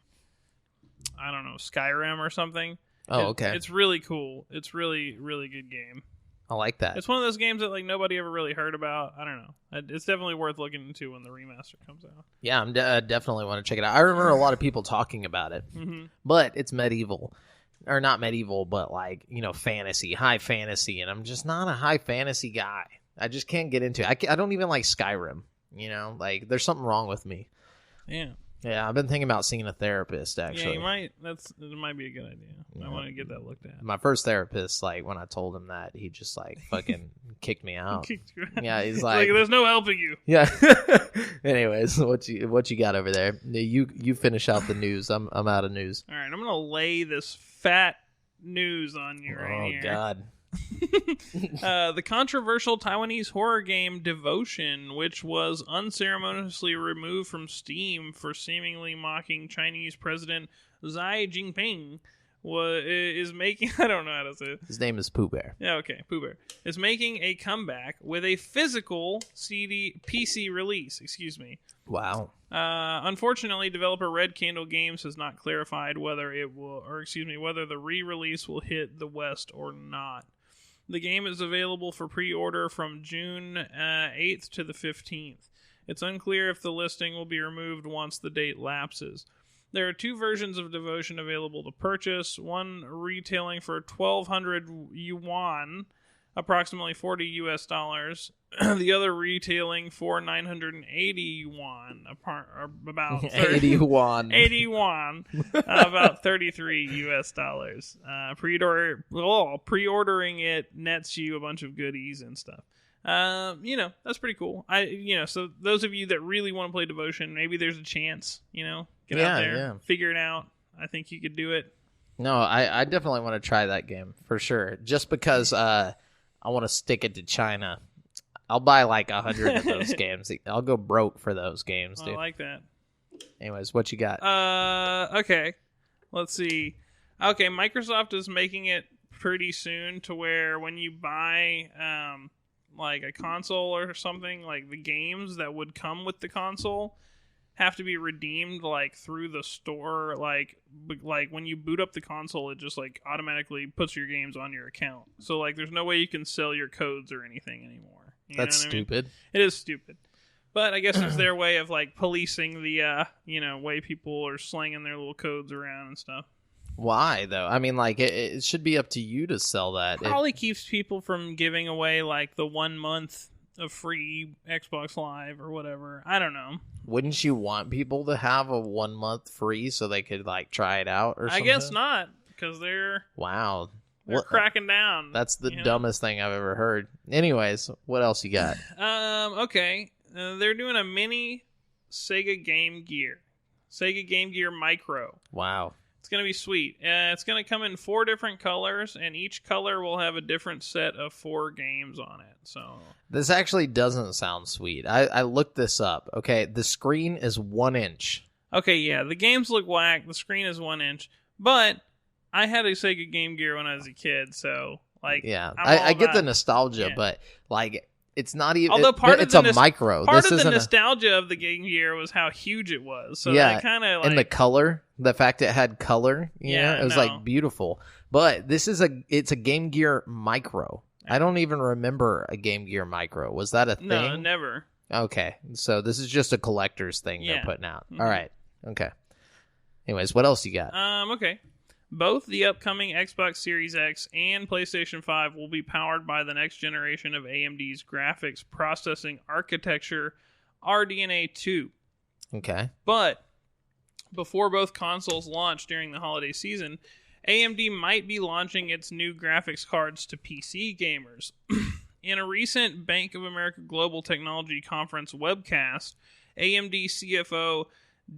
I don't know, Skyrim or something. Oh, okay. It's really cool. It's really, really good game. I like that. It's one of those games that, like, nobody ever really heard about. I don't know. It's definitely worth looking into when the remaster comes out. Yeah, I'm definitely want to check it out. I remember a lot of people talking about it, but it's medieval, or not medieval, but, like, you know, fantasy, high fantasy, and I'm just not a high fantasy guy. I just can't get into it. I don't even like Skyrim. You know, like, there's something wrong with me. Yeah. Yeah, I've been thinking about seeing a therapist, actually. Yeah, you might. It might be a good idea. I want to get that looked at. My first therapist, like, when I told him that, he just, like, fucking kicked me out. Yeah, he's like, there's no helping you. Yeah. Anyways, what you got over there? You finish out the news. I'm out of news. All right, I'm gonna lay this fat news on you right here. Oh God. The controversial Taiwanese horror game Devotion, which was unceremoniously removed from Steam for seemingly mocking Chinese President Xi Jinping, is making... I don't know how to say it. His name is Pooh Bear. Yeah, okay, Pooh Bear. Is making a comeback with a physical PC release, excuse me. Wow. Unfortunately, developer Red Candle Games has not clarified whether whether the re-release will hit the West or not. The game is available for pre-order from June 8th to the 15th. It's unclear if the listing will be removed once the date lapses. There are two versions of Devotion available to purchase, one retailing for 1,200 yuan, approximately $40 US, the other retailing for 980 yuan, about 80 yuan. 80 yuan, about $33 US. Pre-ordering it nets you a bunch of goodies and stuff. You know, that's pretty cool. So those of you that really want to play Devotion, maybe there's a chance, get out there, figure it out. I think you could do it. No, I definitely want to try that game for sure. Just because I want to stick it to China. I'll buy like 100 of those games. I'll go broke for those games, dude. I like that. Anyways, what you got? Okay. Let's see. Okay, Microsoft is making it pretty soon to where when you buy like a console or something, like the games that would come with the console have to be redeemed like through the store. Like when you boot up the console, it just like automatically puts your games on your account. So like there's no way you can sell your codes or anything anymore. That's stupid. It is stupid. But I guess it's their way of like policing the way people are slinging their little codes around and stuff. Why though? I mean, like it should be up to you to sell that. Probably keeps people from giving away like the 1 month a free Xbox Live or whatever. I don't know. Wouldn't you want people to have a 1 month free so they could like try it out or something? I guess not, because they're cracking down. That's the dumbest thing I've ever heard. Anyways, what else you got? Okay. They're doing a mini Sega Game Gear. Sega Game Gear Micro. Wow. It's going to be sweet. It's going to come in 4 different colors, and each color will have a different set of 4 games on it. So this actually doesn't sound sweet. I looked this up. Okay, the screen is 1 inch. Okay, yeah, the games look whack. The screen is 1 inch. But I had a Sega Game Gear when I was a kid, so like, yeah, I get the nostalgia, but like, it's not even. Although it's a micro. Part of the nostalgia of the Game Gear was how huge it was. So yeah, kind of like, and the color, the fact it had color, it was like beautiful. But this is it's a Game Gear Micro. I don't even remember a Game Gear Micro. Was that a thing? No, never. Okay, so this is just a collector's thing they're putting out. Mm-hmm. All right, okay. Anyways, what else you got? Okay. Both the upcoming Xbox Series X and PlayStation 5 will be powered by the next generation of AMD's graphics processing architecture, RDNA 2. Okay. But before both consoles launch during the holiday season, AMD might be launching its new graphics cards to PC gamers. In a recent Bank of America Global Technology Conference webcast, AMD CFO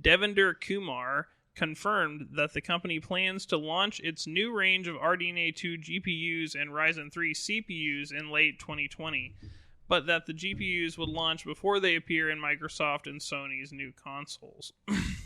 Devinder Kumar confirmed that the company plans to launch its new range of RDNA 2 GPUs and Ryzen 3 CPUs in late 2020, but that the GPUs would launch before they appear in Microsoft and Sony's new consoles.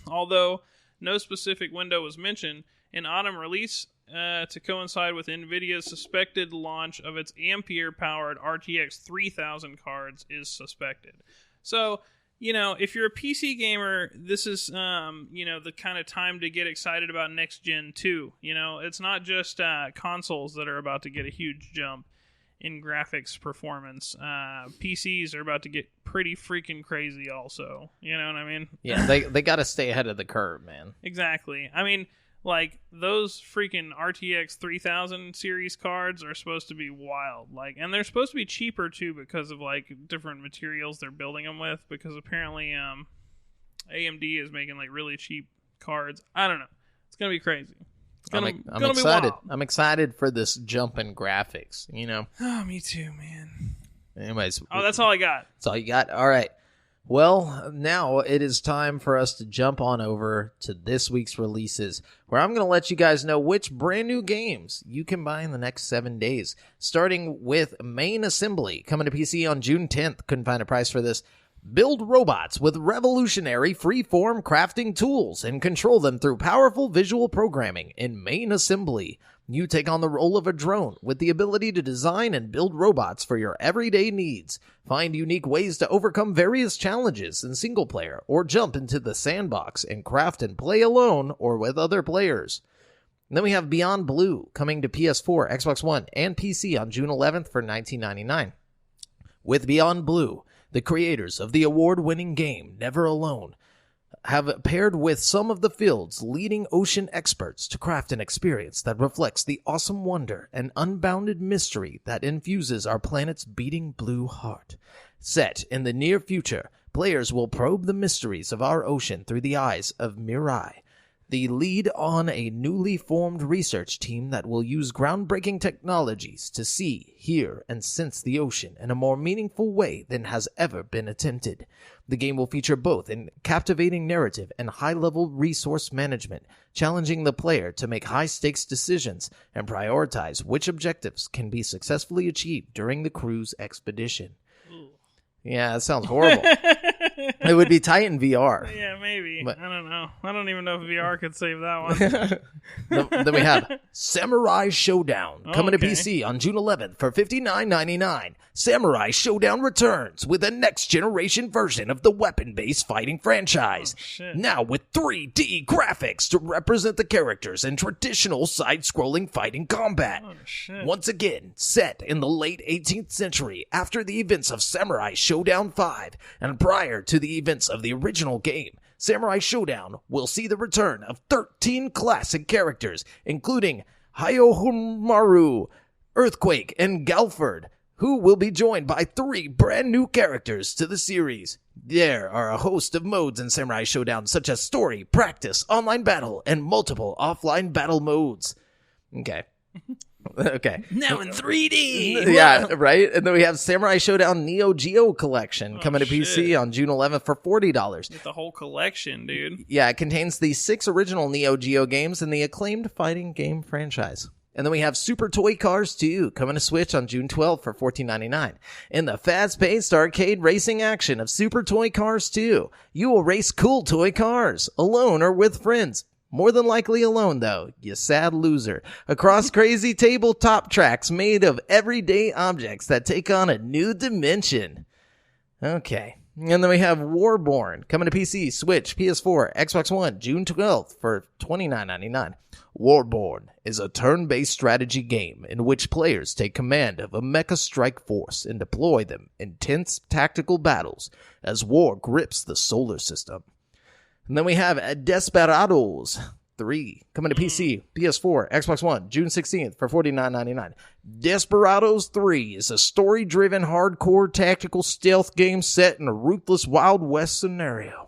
Although no specific window was mentioned, an autumn release to coincide with NVIDIA's suspected launch of its Ampere-powered RTX 3000 cards is suspected. So, if you're a PC gamer, this is, the kind of time to get excited about next gen too. It's not just consoles that are about to get a huge jump in graphics performance. PCs are about to get pretty freaking crazy also. You know what I mean? Yeah, they got to stay ahead of the curve, man. Exactly. I mean, like, those freaking RTX 3000 series cards are supposed to be wild. Like, and they're supposed to be cheaper, too, because of, like, different materials they're building them with. Because apparently, AMD is making, like, really cheap cards. I don't know. It's going to be crazy. I'm excited. I'm excited for this jump in graphics, Oh, me too, man. Anyways. Oh, that's all I got. That's all you got? All right. Well, now it is time for us to jump on over to this week's releases, where I'm going to let you guys know which brand new games you can buy in the next 7 days. Starting with Main Assembly, coming to PC on June 10th. Couldn't find a price for this. Build robots with revolutionary free-form crafting tools and control them through powerful visual programming in Main Assembly. You take on the role of a drone with the ability to design and build robots for your everyday needs. Find unique ways to overcome various challenges in single player or jump into the sandbox and craft and play alone or with other players. And then we have Beyond Blue coming to PS4, Xbox One, and PC on June 11th for $19.99. With Beyond Blue, the creators of the award-winning game Never Alone have paired with some of the field's leading ocean experts to craft an experience that reflects the awesome wonder and unbounded mystery that infuses our planet's beating blue heart. Set in the near future, players will probe the mysteries of our ocean through the eyes of Mirai, the lead on a newly formed research team that will use groundbreaking technologies to see, hear, and sense the ocean in a more meaningful way than has ever been attempted. The game will feature both a captivating narrative and high-level resource management, challenging the player to make high-stakes decisions and prioritize which objectives can be successfully achieved during the cruise expedition. Ooh. Yeah, that sounds horrible. It would be tight in VR. Yeah, maybe. But I don't know. I don't even know if VR could save that one. Then we have Samurai Showdown coming to PC on June 11th for $59.99. Samurai Showdown returns with a next-generation version of the weapon-based fighting franchise. Now with 3D graphics to represent the characters in traditional side-scrolling fighting combat. Once again, set in the late 18th century after the events of Samurai Showdown 5 and prior to the events of the original game, Samurai Showdown will see the return of 13 classic characters, including Hayohamaru, Earthquake, and Galford, who will be joined by 3 brand new characters to the series. There are a host of modes in Samurai Showdown, such as story, practice, online battle, and multiple offline battle modes. Okay. Okay. Now in 3D. Yeah, right? And then we have Samurai Showdown Neo Geo Collection coming to PC on June 11th for $40. Get the whole collection, dude. Yeah, it contains the 6 original Neo Geo games and the acclaimed fighting game franchise. And then we have Super Toy Cars 2 coming to Switch on June 12th for $14.99. In the fast-paced arcade racing action of Super Toy Cars 2, you will race cool toy cars, alone or with friends. More than likely alone, though, you sad loser. Across crazy tabletop tracks made of everyday objects that take on a new dimension. Okay. And then we have Warborn coming to PC, Switch, PS4, Xbox One, June 12th for $29.99. Warborn is a turn-based strategy game in which players take command of a mecha strike force and deploy them in intense tactical battles as war grips the solar system. And then we have Desperados 3 coming to PC, PS4, Xbox One, June 16th for $49.99. Desperados 3 is a story-driven hardcore tactical stealth game set in a ruthless Wild West scenario.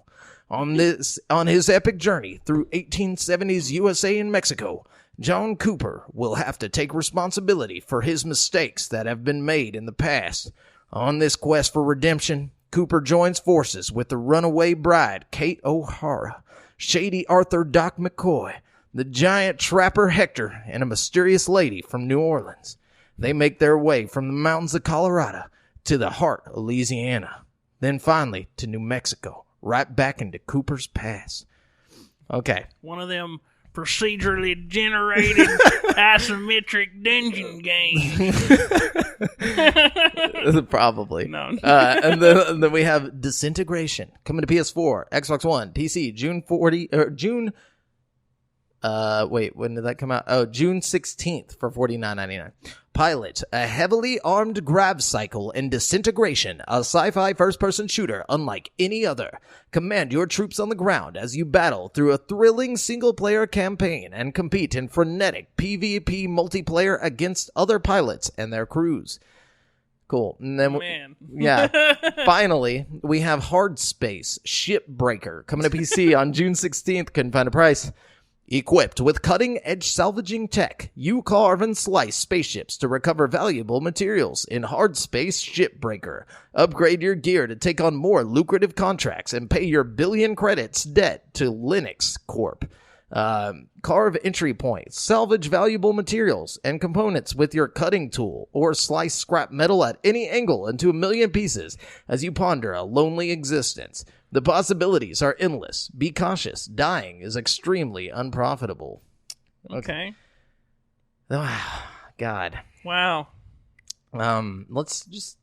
On his epic journey through 1870s USA and Mexico, John Cooper will have to take responsibility for his mistakes that have been made in the past. On this quest for redemption, Cooper joins forces with the runaway bride, Kate O'Hara, shady Arthur Doc McCoy, the giant trapper Hector, and a mysterious lady from New Orleans. They make their way from the mountains of Colorado to the heart of Louisiana, then finally to New Mexico, right back into Cooper's past. Okay. One of them procedurally generated isometric dungeon games. Probably. No. And then we have Disintegration coming to PS4, Xbox One, PC, when did that come out? Oh, June 16th for $49.99. Pilot, a heavily armed grab cycle in Disintegration, a sci-fi first-person shooter unlike any other. Command your troops on the ground as you battle through a thrilling single-player campaign and compete in frenetic PvP multiplayer against other pilots and their crews. Cool. And then, finally, we have Hard Space Shipbreaker coming to PC on June 16th. Couldn't find a price. Equipped with cutting-edge salvaging tech, you carve and slice spaceships to recover valuable materials in Hard Space Shipbreaker. Upgrade your gear to take on more lucrative contracts and pay your billion credits debt to Linux Corp. Carve entry points, salvage valuable materials and components with your cutting tool, or slice scrap metal at any angle into a million pieces as you ponder a lonely existence. The possibilities are endless. Be cautious. Dying is extremely unprofitable. Okay. God. Wow. Let's just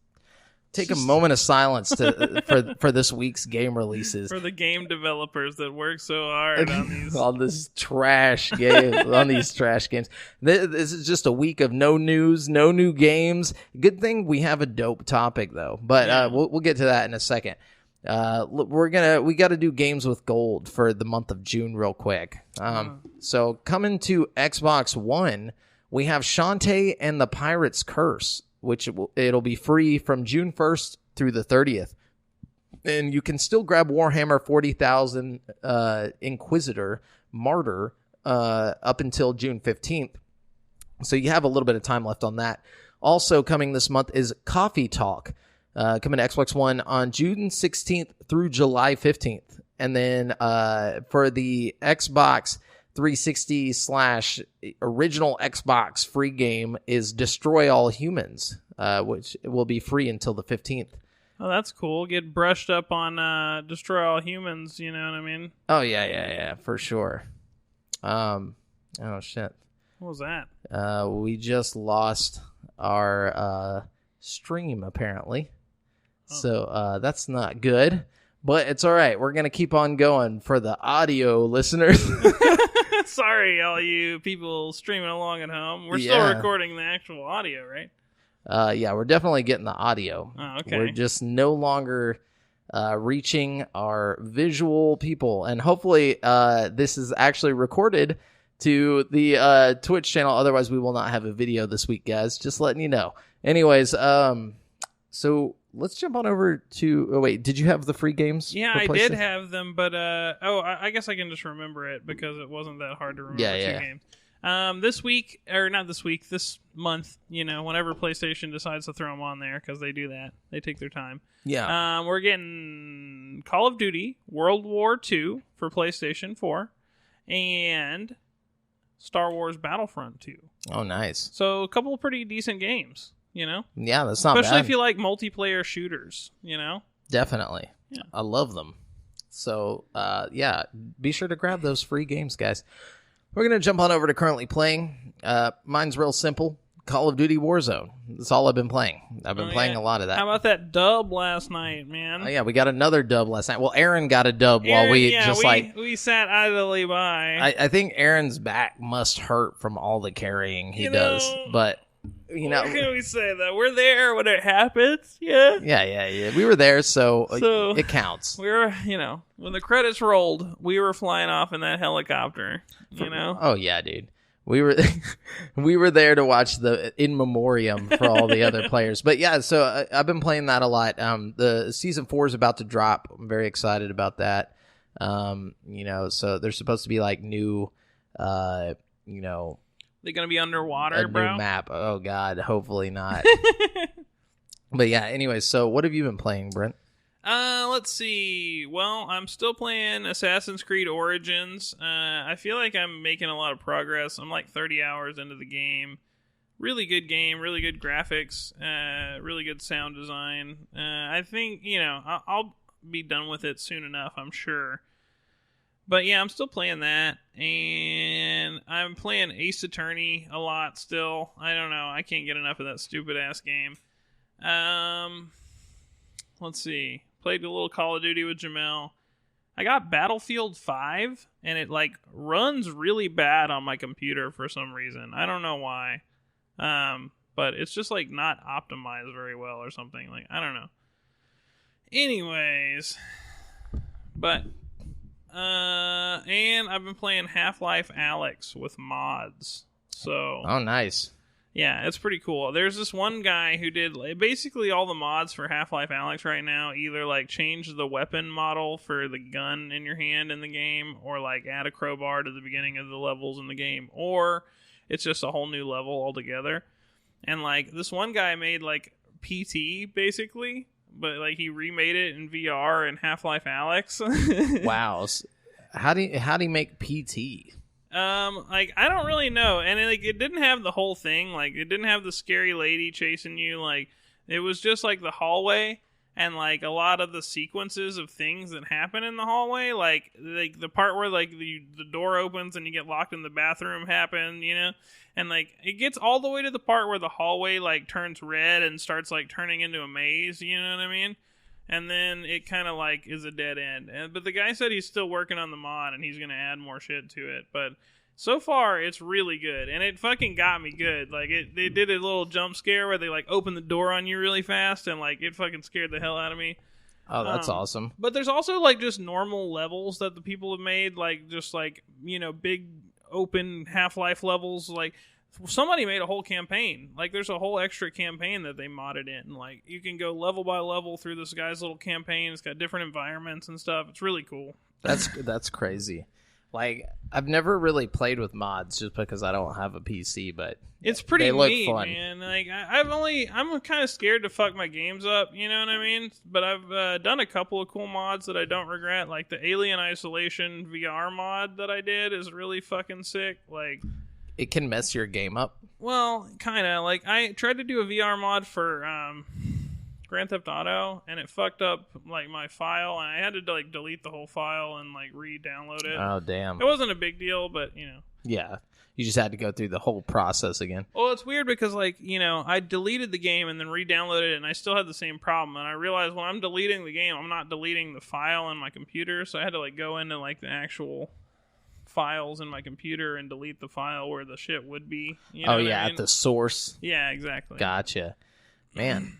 take a moment of silence for this week's game releases. For the game developers that work so hard on these. on these trash games. This is just a week of no news, no new games. Good thing we have a dope topic though, but we'll get to that in a second. We got to do games with gold for the month of June real quick. So coming to Xbox One, we have Shantae and the Pirate's Curse, which it'll be free from June 1st through the 30th. And you can still grab Warhammer 40,000 Inquisitor Martyr up until June 15th. So you have a little bit of time left on that. Also coming this month is Coffee Talk. Coming to Xbox One on June 16th through July 15th. And then for the Xbox 360 / original Xbox free game is Destroy All Humans, which will be free until the 15th. Oh, that's cool. Get brushed up on Destroy All Humans, you know what I mean? Oh, yeah, for sure. Oh, shit. What was that? We just lost our stream, apparently. So that's not good, but it's all right. We're going to keep on going for the audio listeners. Sorry, all you people streaming along at home. We're still recording the actual audio, right? Yeah, we're definitely getting the audio. Oh, okay. We're just no longer reaching our visual people. And hopefully this is actually recorded to the Twitch channel. Otherwise, we will not have a video this week, guys. Just letting you know. Anyways, so let's jump on over to. Oh wait, did you have the free games? Yeah, I did have them, but I guess I can just remember it because it wasn't that hard to remember two games. This week, or not this week, this month, whenever PlayStation decides to throw them on there, because they do that. They take their time. Yeah. We're getting Call of Duty World War II for PlayStation 4 and Star Wars Battlefront 2. Oh, nice. So a couple of pretty decent games, Yeah, that's not Especially bad. if you like multiplayer shooters, Definitely. Yeah. I love them. So, be sure to grab those free games, guys. We're going to jump on over to currently playing. Mine's real simple. Call of Duty Warzone. That's all I've been playing. I've been playing a lot of that. How about that dub last night, man? Oh, yeah, we got another dub last night. Well, Aaron got a dub while we sat idly by. I think Aaron's back must hurt from all the carrying he does. But, what can we say, though? We're there when it happens. Yeah. Yeah. We were there, so it counts. We were, when the credits rolled, we were flying off in that helicopter, Oh, yeah, dude. We were there to watch the in memoriam for all the other players. But yeah, so I've been playing that a lot. The season 4 is about to drop. I'm very excited about that. So there's supposed to be like new, they're gonna be underwater, new map. Oh God, hopefully not. But yeah, anyway, so what have you been playing, Brent? Let's see. Well, I'm still playing Assassin's Creed Origins. I feel like I'm making a lot of progress. I'm like 30 hours into the game. Really good game, really good graphics, really good sound design. I think, I'll be done with it soon enough, I'm sure. But yeah, I'm still playing that, and I'm playing Ace Attorney a lot still. I don't know, I can't get enough of that stupid-ass game. Let's see. Played a little Call of Duty with JAMAL. I got Battlefield 5, and it, runs really bad on my computer for some reason. I don't know why. But it's just, not optimized very well or something. I don't know. Anyways. But, and I've been playing Half-Life Alyx with mods. So. Oh, nice. Yeah, it's pretty cool. There's this one guy who did basically all the mods for Half-Life Alyx right now. Either change the weapon model for the gun in your hand in the game, or add a crowbar to the beginning of the levels in the game, or it's just a whole new level altogether. And this one guy made PT basically, but he remade it in VR in Half-Life Alyx. Wow. How do you make PT? I don't really know, and it didn't have the whole thing. It didn't have the scary lady chasing you. It was just the hallway, and a lot of the sequences of things that happen in the hallway, the part where the door opens and you get locked in the bathroom happen, and it gets all the way to the part where the hallway turns red and starts turning into a maze. You know what I mean? And then it kind of is a dead end. But the guy said he's still working on the mod and he's going to add more shit to it. But so far, it's really good. And it fucking got me good. They did a little jump scare where they opened the door on you really fast, and it fucking scared the hell out of me. Oh, that's awesome. But there's also just normal levels that the people have made, big open Half-Life levels. Somebody made a whole campaign. There's a whole extra campaign that they modded in. You can go level by level through this guy's little campaign. It's got different environments and stuff. It's really cool. That's crazy. I've never really played with mods just because I don't have a PC, but it's pretty they look neat, fun. Man. I'm kind of scared to fuck my games up, you know what I mean? But I've done a couple of cool mods that I don't regret. The Alien Isolation VR mod that I did is really fucking sick. It can mess your game up. Well, kind of. I tried to do a VR mod for Grand Theft Auto, and it fucked up my file, and I had to delete the whole file and re-download it. Oh, damn. It wasn't a big deal, but Yeah. You just had to go through the whole process again. Well, it's weird because I deleted the game and then re-downloaded it, and I still had the same problem. And I realized when I'm deleting the game, I'm not deleting the file on my computer, so I had to go into the actual files in my computer and delete the file where the shit would be. You know at the source. Yeah, exactly. Gotcha. Man.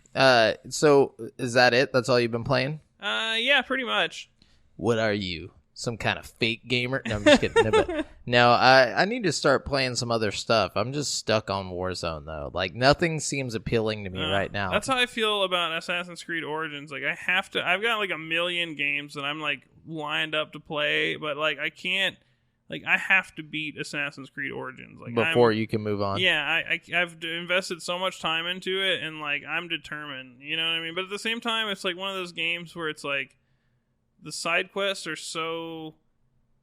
So is that it? That's all you've been playing? Yeah, pretty much. What are you some kind of fake gamer. No, I'm just kidding. No, I need to start playing some other stuff. I'm just stuck on Warzone though. Like nothing seems appealing to me right now. That's how I feel about Assassin's Creed Origins. Like I've got like a million games that I'm like lined up to play, but like I can't. Like I have to beat Assassin's Creed Origins like before you can move on. Yeah, I've invested so much time into it, and like I'm determined. You know what I mean? But at the same time, it's like one of those games where it's like the side quests are so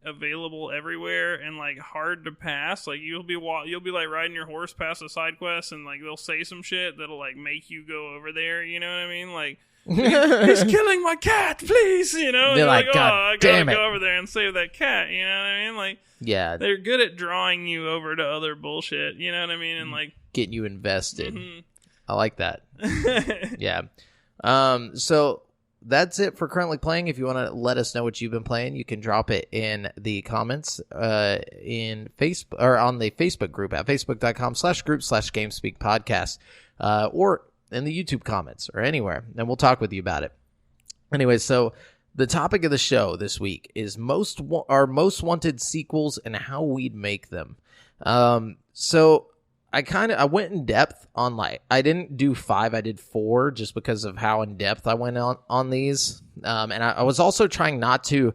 available everywhere and like hard to pass. Like you'll be like riding your horse past a side quest, and like they'll say some shit that'll like make you go over there. You know what I mean? Like. He's killing my cat, please. You know, they're like, God I gotta damn it. go over there and save that cat. You know what I mean? Like, yeah, they're good at drawing you over to other bullshit. You know what I mean? And like getting you invested. Mm-hmm. I like that. Yeah. So that's it for currently playing. If you want to let us know what you've been playing, you can drop it in the comments in Facebook or on the Facebook group at facebook.com/group/GameSpeak podcast or in the YouTube comments or anywhere, and we'll talk with you about it. Anyway, so the topic of the show this week is our most wanted sequels and how we'd make them. So I went in depth on like I didn't do 5, I did 4 just because of how in depth I went on these. And I was also trying not to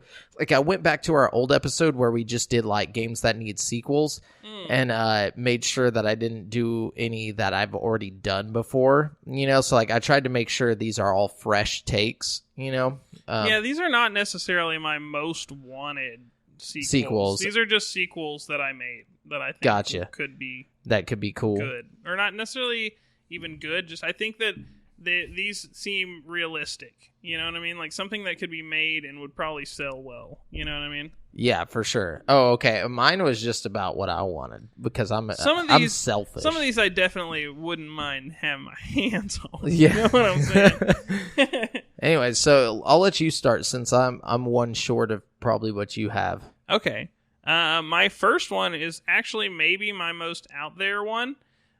I went back to our old episode where we just did like games that need sequels and made sure that I didn't do any that I've already done before, you know, so like I tried to make sure these are all fresh takes, you know. Yeah, these are not necessarily my most wanted sequels. These are just sequels that I made that I think could be cool. Good. Or not necessarily even good, just I think that these seem realistic. You know what I mean? Like something that could be made and would probably sell well. You know what I mean? Yeah, for sure. Oh, okay. Mine was just about what I wanted because I'm selfish. Some of these I definitely wouldn't mind having my hands on. Yeah. You know what I'm saying? Anyway, so I'll let you start since I'm one short of probably what you have. Okay. My first one is actually maybe my most out there one.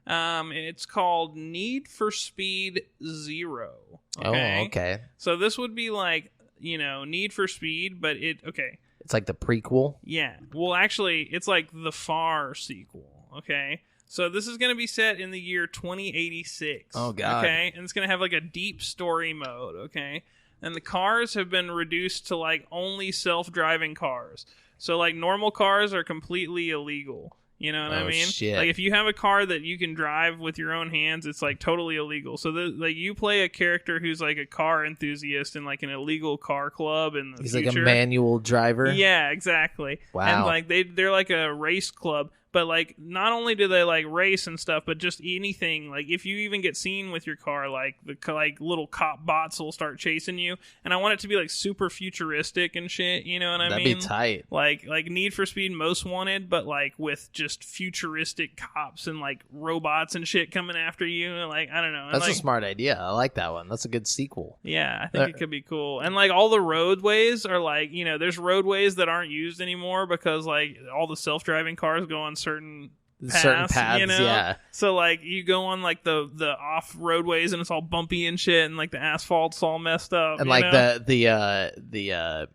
It's called Need for Speed Zero. Okay? Oh, okay. So this would be like, you know, Need for Speed, but it's like the prequel? Yeah. Well, actually, it's like the far sequel, okay? So this is going to be set in the year 2086. Oh, God. Okay? And it's going to have like a deep story mode, okay? And the cars have been reduced to like only self-driving cars. So like normal cars are completely illegal. You know what I mean? Shit. Like if you have a car that you can drive with your own hands, it's like totally illegal. So like you play a character who's like a car enthusiast in like an illegal car club in the He's future. Like a manual driver. Yeah, exactly. Wow. And like they're like a race club. But, like, not only do they, like, race and stuff, but just anything. Like, if you even get seen with your car, like, the little cop bots will start chasing you. And I want it to be, like, super futuristic and shit, you know what I mean? That'd be tight. Like Need for Speed Most Wanted, but, like, with just futuristic cops and, like, robots and shit coming after you. And, like, I don't know. And, that's like, a smart idea. I like that one. That's a good sequel. Yeah, I think it could be cool. And, like, all the roadways are, like, you know, there's roadways that aren't used anymore because, like, all the self-driving cars go on certain paths, you know? Yeah. So like you go on like the off roadways and it's all bumpy and shit, and like the asphalt's all messed up, and like the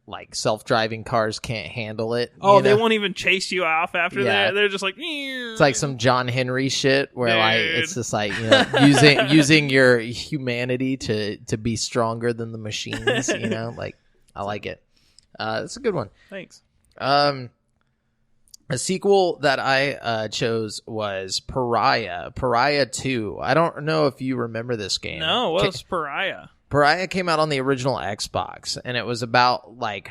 like self-driving cars can't handle it. Oh, they won't even chase you off after that. They're just like, it's like some John Henry shit where like it's just like, you know, using your humanity to be stronger than the machines. You know, like I like it. It's a good one. Thanks. A sequel that I chose was Pariah 2. I don't know if you remember this game. No, what's Pariah? Pariah came out on the original Xbox, and it was about, like...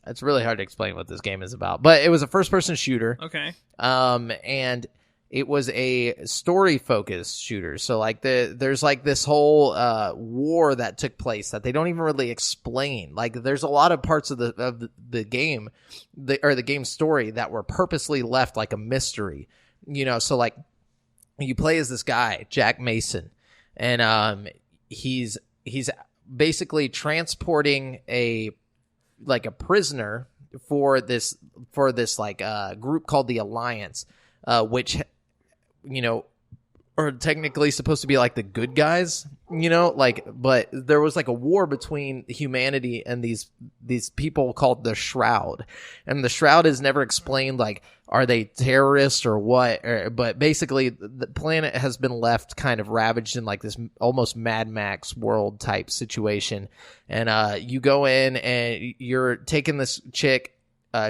It's really hard to explain what this game is about, but it was a first-person shooter. Okay. And it was a story-focused shooter. So, like, there's, like, this whole war that took place that they don't even really explain. Like, there's a lot of parts of the game, the game story that were purposely left like a mystery. You know, so, like, you play as this guy, Jack Mason, and he's basically transporting a prisoner for this like group called the Alliance, which, you know, are technically supposed to be like the good guys, you know, like, but there was like a war between humanity and these people called the Shroud, and the Shroud is never explained, like, are they terrorists or what? But basically the planet has been left kind of ravaged in like this almost Mad Max world type situation. And you go in and you're taking this chick.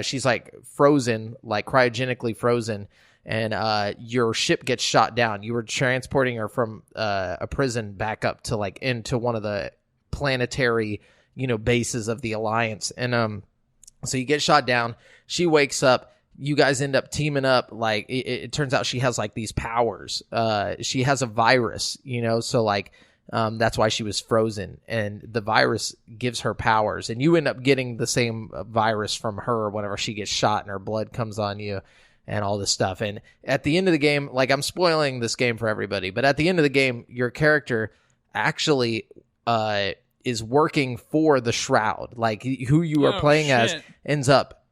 She's like frozen, like cryogenically frozen. And your ship gets shot down. You were transporting her from a prison back up to like into one of the planetary, you know, bases of the Alliance. And so you get shot down. She wakes up. You guys end up teaming up. Like it turns out she has like these powers. She has a virus, you know, so like that's why she was frozen, and the virus gives her powers, and you end up getting the same virus from her whenever she gets shot and her blood comes on you and all this stuff. And at the end of the game, like, I'm spoiling this game for everybody, but at the end of the game, your character actually is working for the Shroud. Like, who you are playing as ends up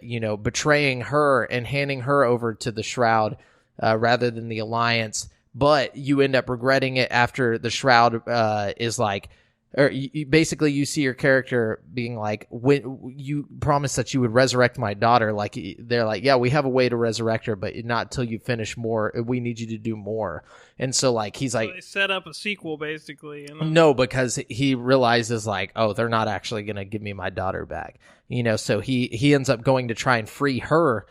you know, betraying her and handing her over to the Shroud rather than the Alliance. But you end up regretting it after the Shroud is like, or basically you see your character being like, when you promised that you would resurrect my daughter, like, they're like, yeah, we have a way to resurrect her, but not until you finish more. We need you to do more. And so like, he's like, so they set up a sequel basically. And no, because he realizes like, oh, they're not actually going to give me my daughter back, you know? So he ends up going to try and free her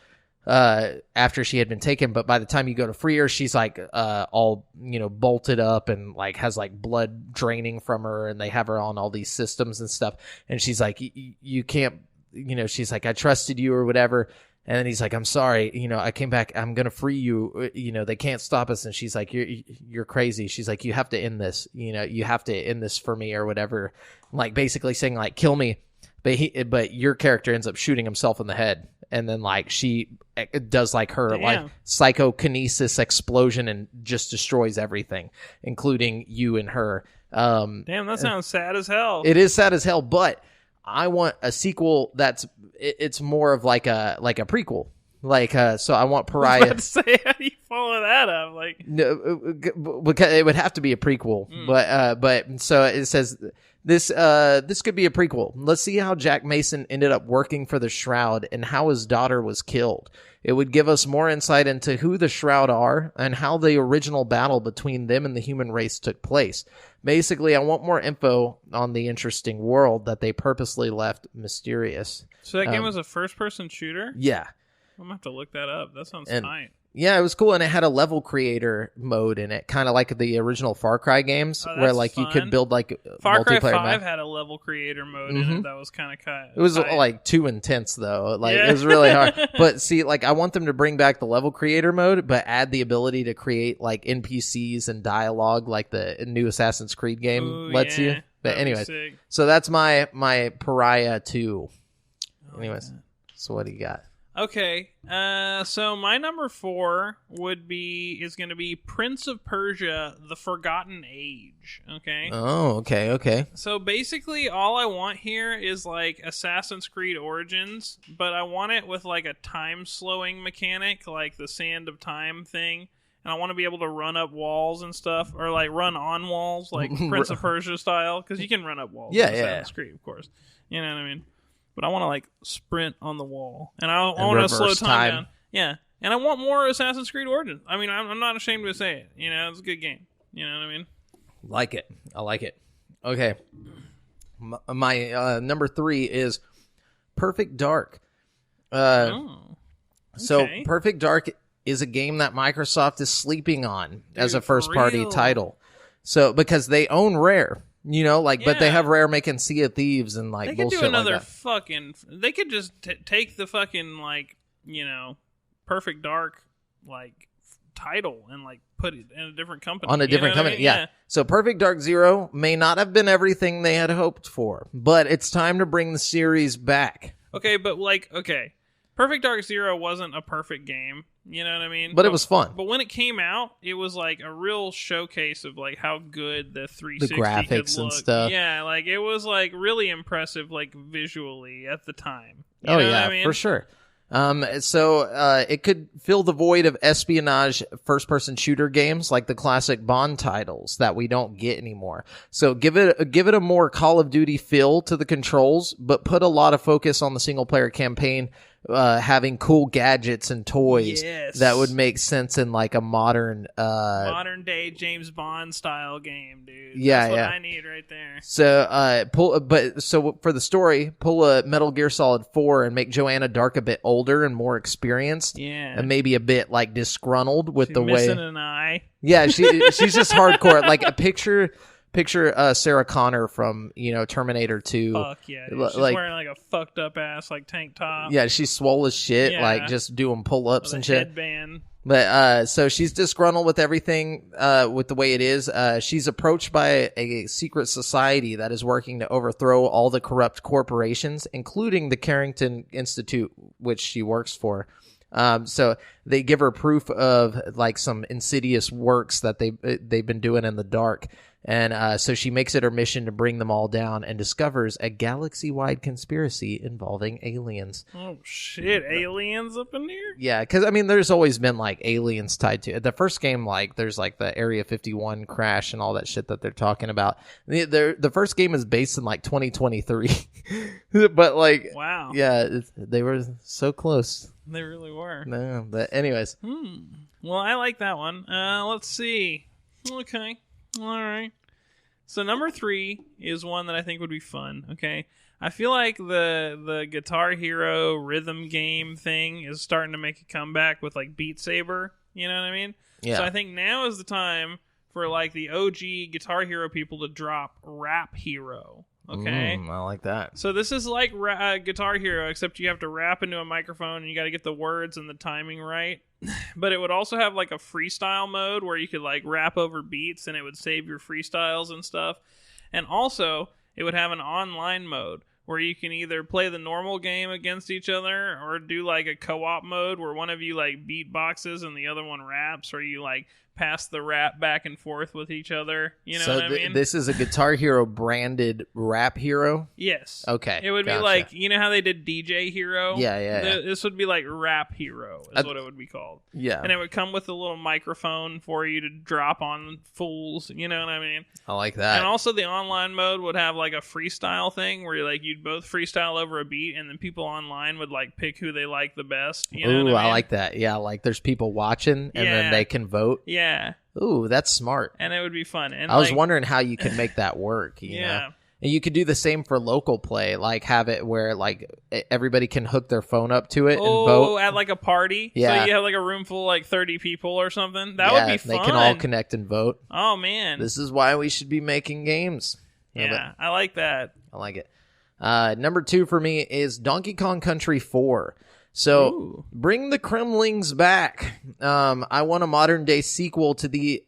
after she had been taken, but by the time you go to free her, she's like all, you know, bolted up and like has like blood draining from her, and they have her on all these systems and stuff, and she's like, you can't, you know, she's like, I trusted you or whatever, and then he's like, I'm sorry, you know, I came back, I'm gonna free you, you know, they can't stop us. And she's like, you're crazy. She's like, you have to end this, you know, you have to end this for me or whatever, like basically saying like, kill me. But your character ends up shooting himself in the head, and then like she does like her like psychokinesis explosion and just destroys everything, including you and her. Damn, that sounds sad as hell. It is sad as hell, but I want a sequel it's more of like a prequel. Like so I want Pariah. I was about to say, how do you follow that up? Like, no, because it would have to be a prequel. But so it says this could be a prequel. Let's see how Jack Mason ended up working for the Shroud and how his daughter was killed. It would give us more insight into who the Shroud are and how the original battle between them and the human race took place. Basically, I want more info on the interesting world that they purposely left mysterious. So that game was a first-person shooter? Yeah. I'm going to have to look that up. That sounds tight. Yeah, it was cool, and it had a level creator mode in it, kind of like the original Far Cry games, where like fun. You could build like Far Cry multiplayer 5 had a level creator mode in it that was kind of tight. It was like too intense though, like it was really hard. But see, like I want them to bring back the level creator mode, but add the ability to create like NPCs and dialogue, like the new Assassin's Creed game lets you. But anyways, so that's my Pariah 2. Anyways, so what do you got? Okay, so my number 4 is going to be Prince of Persia: The Forgotten Age. Okay. Oh, okay. So basically, all I want here is like Assassin's Creed Origins, but I want it with like a time slowing mechanic, like the Sand of Time thing, and I want to be able to run up walls and stuff, or like run on walls, like Prince of Persia style, because you can run up walls. In Assassin's Creed, of course. You know what I mean? But I want to like sprint on the wall, and I want to slow time down. Yeah, and I want more Assassin's Creed Origins. I mean, I'm not ashamed to say it. You know, it's a good game. You know what I mean? I like it. Okay, my number 3 is Perfect Dark. So Perfect Dark is a game that Microsoft is sleeping on as a first-party title. So because they own Rare. You know, like, but they have Rare making Sea of Thieves and like bullshit like that. They could do another fucking. They could just take the fucking like, you know, Perfect Dark like title and like put it in a different company. On a different company, I mean? Yeah. So Perfect Dark Zero may not have been everything they had hoped for, but it's time to bring the series back. Okay, but like, Perfect Dark Zero wasn't a perfect game. You know what I mean? But it was fun. But when it came out, it was like a real showcase of like how good the 360 the graphics could look. And stuff. Yeah, like it was like really impressive, like visually at the time. You know what I mean? For sure. So it could fill the void of espionage first-person shooter games like the classic Bond titles that we don't get anymore. So give it a more Call of Duty feel to the controls, but put a lot of focus on the single-player campaign, having cool gadgets and toys that would make sense in like a modern day James Bond style game, dude. Yeah, That's what I need right there. So so for the story, pull a Metal Gear Solid 4 and make Joanna Dark a bit older and more experienced. Yeah. And maybe a bit like disgruntled with She's the way missing an eye. Yeah, she's just hardcore. Like a picture Sarah Connor from, Terminator 2. Fuck yeah, dude. She's wearing like a fucked up ass like tank top. Yeah, she's swole as shit, like just doing pull-ups and shit. Headband. But so she's disgruntled with everything, with the way it is. She's approached by a secret society that is working to overthrow all the corrupt corporations, including the Carrington Institute, which she works for. So they give her proof of like some insidious works that they've been doing in the dark. And so she makes it her mission to bring them all down and discovers a galaxy-wide conspiracy involving aliens. Oh, shit. Aliens up in here? Yeah, because, there's always been, like, aliens tied to it. The first game, like, there's, like, the Area 51 crash and all that shit that they're talking about. The first game is based in, like, 2023. But, like... Wow. Yeah, they were so close. They really were. No, but anyways. Well, I like that one. Let's see. Okay. All right. So number 3 is one that I think would be fun. Okay. I feel like the Guitar Hero rhythm game thing is starting to make a comeback with like Beat Saber. You know what I mean? Yeah. So I think now is the time for like the OG Guitar Hero people to drop Rap Hero. Okay. I like that. So this is like Guitar Hero, except you have to rap into a microphone and you got to get the words and the timing right. But it would also have like a freestyle mode where you could like rap over beats and it would save your freestyles and stuff. And also it would have an online mode where you can either play the normal game against each other or do like a co-op mode where one of you like beatboxes and the other one raps, or you like pass the rap back and forth with each other. You know what I mean? This is a Guitar Hero branded Rap Hero? Yes. Okay. It would be like, you know how they did DJ Hero? Yeah. This would be like Rap Hero is what it would be called. Yeah. And it would come with a little microphone for you to drop on fools. You know what I mean? I like that. And also the online mode would have like a freestyle thing where you'd both freestyle over a beat, and then people online would like pick who they like the best. You know what I mean? I like that. Yeah, like there's people watching and then they can vote. Yeah. Ooh, that's smart. And it would be fun. And I was wondering how you could make that work. You yeah. know? And you could do the same for local play, like have it where like everybody can hook their phone up to it and vote. At like a party? Yeah. So you have like a room full of like 30 people or something? That would be fun. They can all connect and vote. Oh, man. This is why we should be making games. Yeah, I like that. I like it. Number 2 for me is Donkey Kong Country 4. So bring the Kremlings back. I want a modern day sequel to the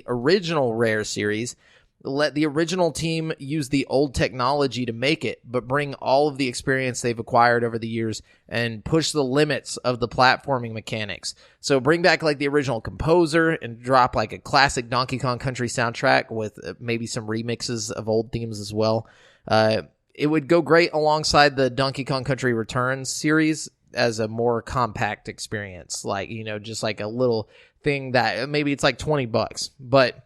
original Rare series. Let the original team use the old technology to make it, but bring all of the experience they've acquired over the years and push the limits of the platforming mechanics. So bring back like the original composer and drop like a classic Donkey Kong Country soundtrack with maybe some remixes of old themes as well. It would go great alongside the Donkey Kong Country Returns series as a more compact experience. Like, just like a little thing that maybe it's like $20, but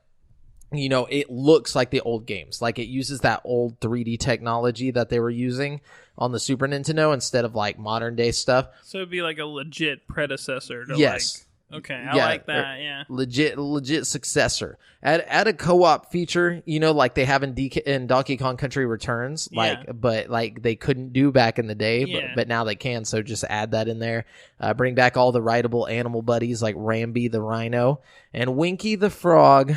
it looks like the old games. Like it uses that old 3D technology that they were using on the Super Nintendo instead of like modern day stuff. So it'd be like a legit predecessor to yes. Okay, I like that, yeah. Legit successor. Add a co-op feature, like they have in Donkey Kong Country Returns, but like they couldn't do back in the day, but now they can, so just add that in there. Bring back all the rideable animal buddies like Rambi the Rhino and Winky the Frog.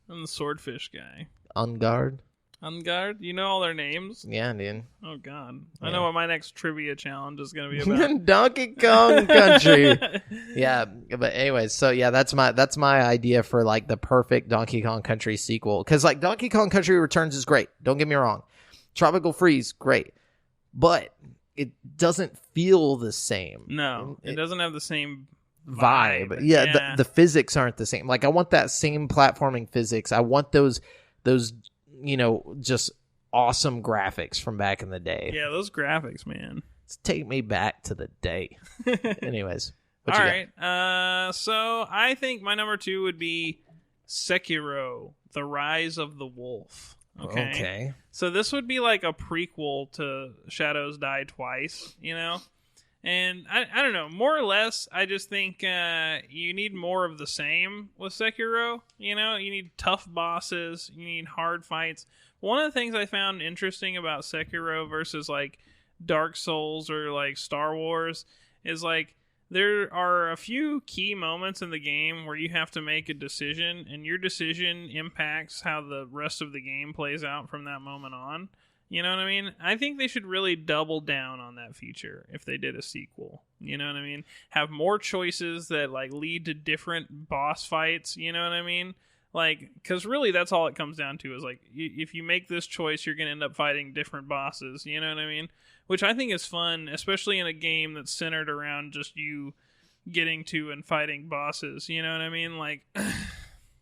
And the Swordfish guy. Ungard. You know all their names? Yeah, dude. Oh, God. Yeah. I know what my next trivia challenge is going to be about. Donkey Kong Country. Yeah, but anyways, so yeah, that's my idea for like the perfect Donkey Kong Country sequel. Because like Donkey Kong Country Returns is great. Don't get me wrong. Tropical Freeze, great. But it doesn't feel the same. No, it doesn't have the same vibe. Yeah. The physics aren't the same. Like I want that same platforming physics. I want those just awesome graphics from back in the day. Yeah, those graphics, man. Take me back to the day. Anyways. What All you got? right. So I think my number 2 would be Sekiro: The Rise of the Wolf. Okay. So this would be like a prequel to Shadows Die Twice, you know? And I don't know, more or less, I just think you need more of the same with Sekiro. You know, you need tough bosses, you need hard fights. One of the things I found interesting about Sekiro versus like Dark Souls or like Star Wars is like there are a few key moments in the game where you have to make a decision, and your decision impacts how the rest of the game plays out from that moment on. You know what I mean? I think they should really double down on that feature if they did a sequel. You know what I mean? Have more choices that like lead to different boss fights. You know what I mean? Like, because really that's all it comes down to is like, if you make this choice, you're going to end up fighting different bosses. You know what I mean? Which I think is fun, especially in a game that's centered around just you getting to and fighting bosses. You know what I mean? Like...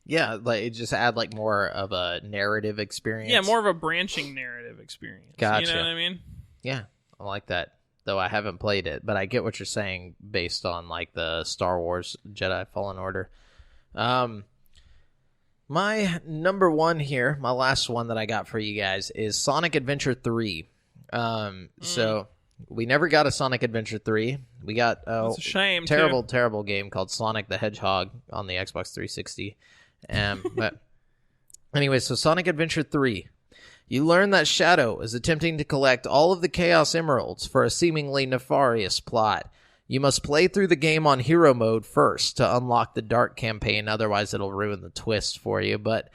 Yeah, like it just add like more of a narrative experience. Yeah, more of a branching narrative experience. Gotcha. You know what I mean? Yeah, I like that. Though I haven't played it, but I get what you're saying based on like the Star Wars Jedi Fallen Order. My number 1 here, my last one that I got for you guys is Sonic Adventure 3. So we never got a Sonic Adventure 3. We got That's a shame. terrible game called Sonic the Hedgehog on the Xbox 360. But anyway, so Sonic Adventure 3. You learn that Shadow is attempting to collect all of the Chaos Emeralds for a seemingly nefarious plot. You must play through the game on hero mode first to unlock the Dark campaign, otherwise it'll ruin the twist for you. But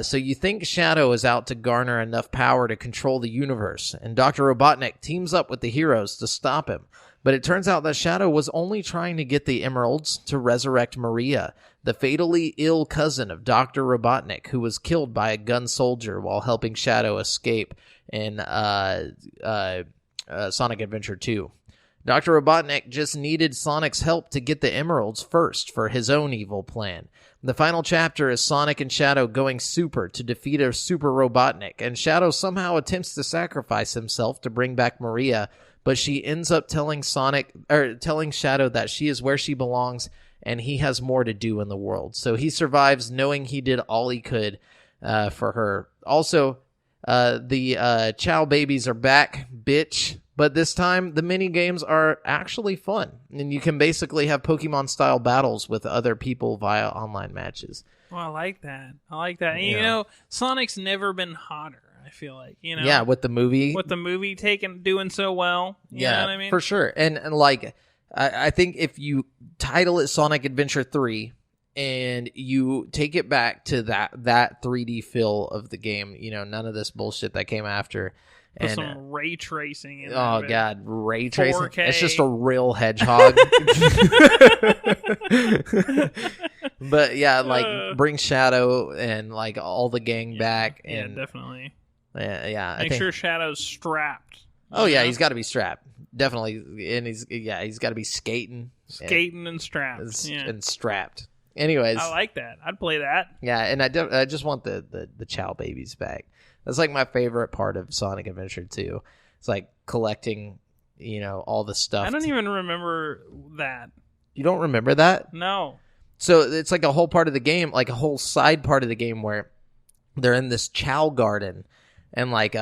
so you think Shadow is out to garner enough power to control the universe, and Dr. Robotnik teams up with the heroes to stop him. But it turns out that Shadow was only trying to get the emeralds to resurrect Maria, the fatally ill cousin of Dr. Robotnik, who was killed by a gun soldier while helping Shadow escape in Sonic Adventure 2. Dr. Robotnik just needed Sonic's help to get the emeralds first for his own evil plan. The final chapter is Sonic and Shadow going super to defeat a Super Robotnik, and Shadow somehow attempts to sacrifice himself to bring back Maria, but she ends up telling Shadow that she is where she belongs and he has more to do in the world. So he survives knowing he did all he could for her. Also, the Chow babies are back, bitch. But this time, the mini games are actually fun, and you can basically have Pokemon-style battles with other people via online matches. Well, I like that. And, you know, Sonic's never been hotter, I feel like. You know? Yeah, with the movie. Doing so well. You know what I mean? For sure. And like, I think if you title it Sonic Adventure 3 and you take it back to that 3D feel of the game, you know, none of this bullshit that came after. Put some ray tracing in there. Oh, God, ray tracing. 4K. It's just a real hedgehog. But, yeah, like, bring Shadow and, like, all the gang back. And, definitely. Yeah. Make sure Shadow's strapped. Oh, yeah, he's got to be strapped. Definitely. And he's got to be skating. And strapped. And strapped. Anyways. I like that. I'd play that. Yeah, and I just want the Chow babies back. That's like my favorite part of Sonic Adventure 2. It's like collecting, you know, all the stuff. I don't even remember that. You don't remember that? No. So it's like a whole part of the game, like a whole side part of the game where they're in this Chow garden. And like,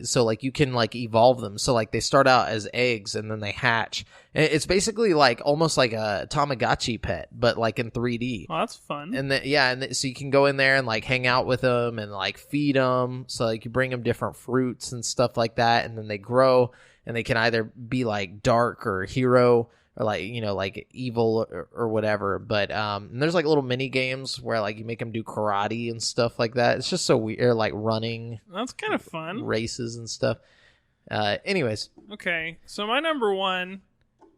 so like you can like evolve them. So like they start out as eggs and then they hatch. And it's basically like almost like a Tamagotchi pet, but like in 3D. Well, that's fun. And then, so you can go in there and like hang out with them and like feed them. So like you bring them different fruits and stuff like that. And then they grow and they can either be like dark or hero or like, you know, like evil or whatever. But and there's like little mini games where like you make them do karate and stuff like that. It's just so weird, like running. That's kind of fun. Races and stuff. Anyways. Okay, so my number 1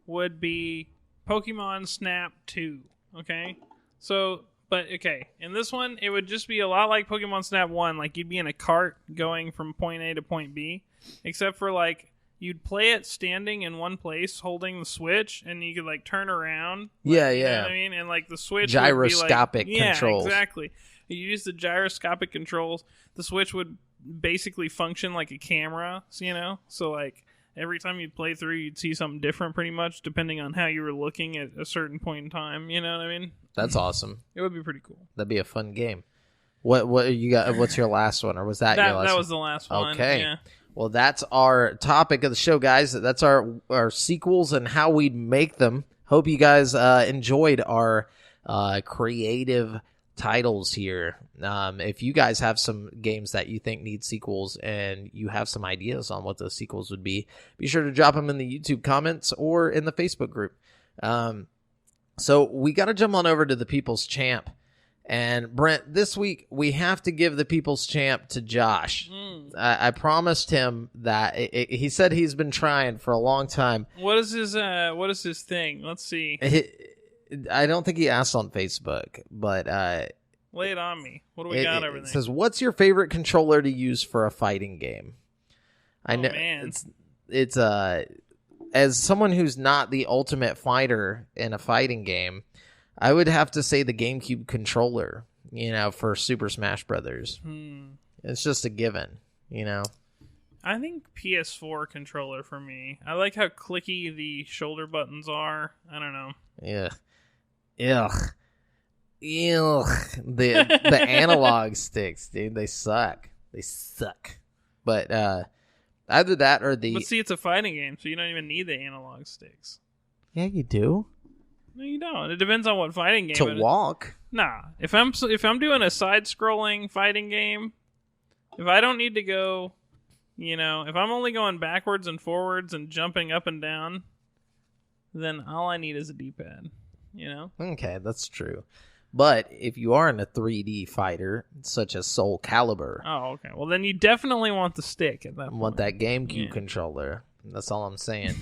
would be Pokemon Snap 2. Okay, so in this one it would just be a lot like Pokemon Snap 1. Like you'd be in a cart going from point A to point B, except for like you'd play it standing in one place holding the switch, and you could like turn around. You know what I mean? And like the switch gyroscopic would be like, controls. Yeah, exactly. You use the gyroscopic controls. The switch would basically function like a camera, you know? So like every time you play through, you'd see something different pretty much, depending on how you were looking at a certain point in time. You know what I mean? That's awesome. It would be pretty cool. That'd be a fun game. What you got? What's your last one, or was that your last? That was the last one. Okay. Yeah. Well, that's our topic of the show, guys. That's our sequels and how we make them. Hope you guys enjoyed our creative titles here. If you guys have some games that you think need sequels and you have some ideas on what those sequels would be sure to drop them in the YouTube comments or in the Facebook group. So we got to jump on over to the People's Champ. And Brent, this week we have to give the People's Champ to Josh. I promised him that. He said he's been trying for a long time. What is his thing? Let's see. I don't think he asked on Facebook, but lay it on me. What do we got over there? It says, "What's your favorite controller to use for a fighting game?" I know man. It's as someone who's not the ultimate fighter in a fighting game, I would have to say the GameCube controller, for Super Smash Brothers. It's just a given, I think PS4 controller for me. I like how clicky the shoulder buttons are. I don't know. Yeah. Ugh. The analog sticks, dude, they suck. But either that or But see, it's a fighting game, so you don't even need the analog sticks. Yeah, you do. No, you don't. It depends on what fighting game. To walk. Nah. If I'm doing a side-scrolling fighting game, if I don't need to go, if I'm only going backwards and forwards and jumping up and down, then all I need is a D-pad. Okay, that's true. But if you are in a 3D fighter, such as Soul Calibur, okay. Well, then you definitely want the stick at that point. Want that GameCube controller. That's all I'm saying.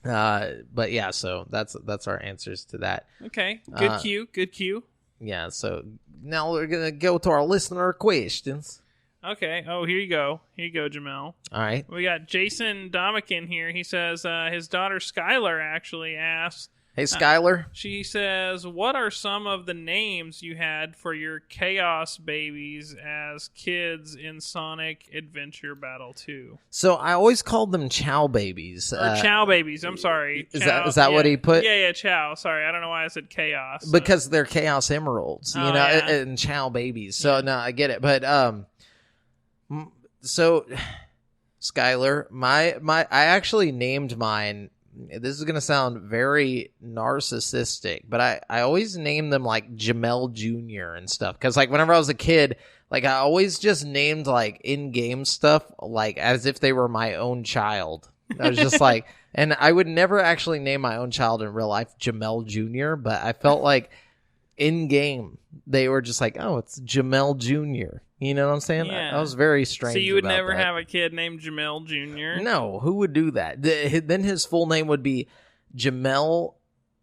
But yeah, so that's our answers to that. Okay, good cue. Yeah, so now we're gonna go to our listener questions. Okay. Oh, here you go, Jamel. All right. We got Jason Domican here. He says his daughter Skylar actually asked. Hey, Skylar. She says, what are some of the names you had for your Chaos babies as kids in Sonic Adventure Battle 2? So I always called them Chow babies. Or Chow babies, I'm sorry. Is that what he put? Yeah, Chow. Sorry, I don't know why I said Chaos. Because they're Chaos Emeralds, and Chow babies. So, no, I get it. But, so, Skylar, I actually named mine. This is going to sound very narcissistic, but I always named them like JAMAL Jr. and stuff. Because like whenever I was a kid, like I always just named like in-game stuff like as if they were my own child. I was just like, and I would never actually name my own child in real life JAMAL Jr., but I felt like in-game they were just like, oh, it's JAMAL Jr. You know what I'm saying? Yeah. I was very strange. So you would never that. have a kid named JAMAL Jr.? No, who would do that? Then his full name would be JAMAL.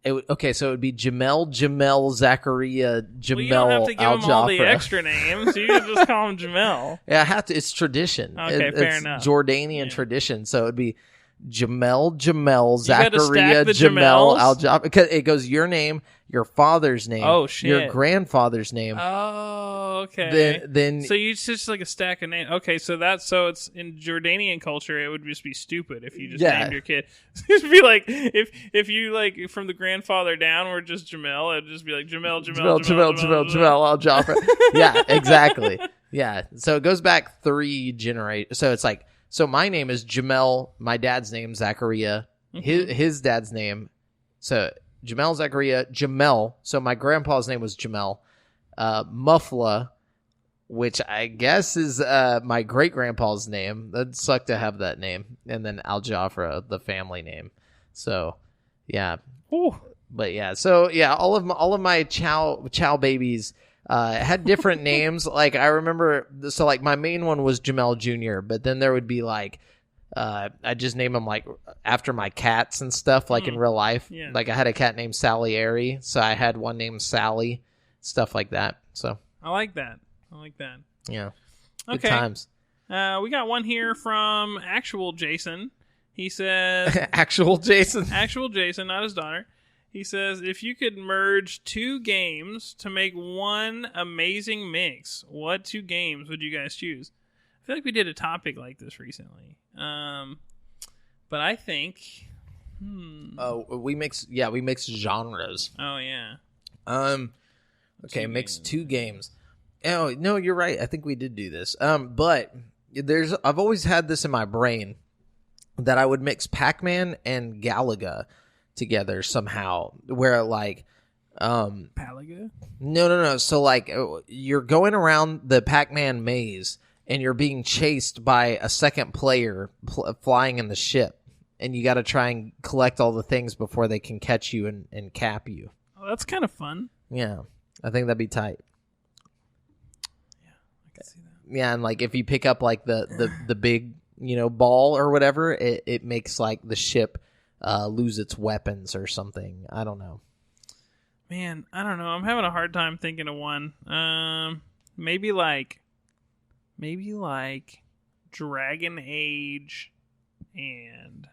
So it would be JAMAL Zachariah Jamel. Well, you don't have to give him all the extra names. You can just call him Jamel. Yeah, I have to. It's tradition. Okay, fair enough. It's Jordanian tradition, so it'd be Jamel Zachariah Jamel Al Jaffer. Because it goes your name, your father's name, your grandfather's name. Oh, okay. Then so it's just like a stack of names. Okay, so it's in Jordanian culture, it would just be stupid if you just named your kid. It'd be like if you like from the grandfather down were just Jamel, it'd just be like Jamel Al Jaffer. Yeah, exactly. Yeah, so it goes back 3 generations. So it's like. So my name is Jamel. My dad's name Zachariah. His dad's name. So Jamel Zachariah. Jamel. So my grandpa's name was Jamel. Muffla, which I guess is my great grandpa's name. That'd suck to have that name. And then Al Jafra, the family name. So yeah. Ooh. But yeah. So yeah. All of my chow babies. Had different names. Like I remember, so like my main one was JAMAL Jr., but then there would be like, I just name them like after my cats and stuff, like in real life. Yeah. Like I had a cat named Salieri, so I had one named Sally, stuff like that. So I like that. Yeah. Okay. Good times. We got one here from Actual Jason. He says, Actual Jason, not his daughter. He says, if you could merge 2 games to make one amazing mix, what 2 games would you guys choose? I feel like we did a topic like this recently. But I think... Oh, we mix genres. Oh, yeah. Okay, mix 2 games. Oh, no, you're right. I think we did do this. But I've always had this in my brain that I would mix Pac-Man and Galaga together somehow, where like Palaga? No. So like you're going around the Pac-Man maze and you're being chased by a second player flying in the ship. And you got to try and collect all the things before they can catch you and cap you. Oh, that's kind of fun. Yeah, I think that'd be tight. Yeah, I can see that. Yeah, and like if you pick up like the big ball or whatever, it makes like the ship lose its weapons or something. I don't know. Man, I don't know. I'm having a hard time thinking of one. Maybe like Dragon Age and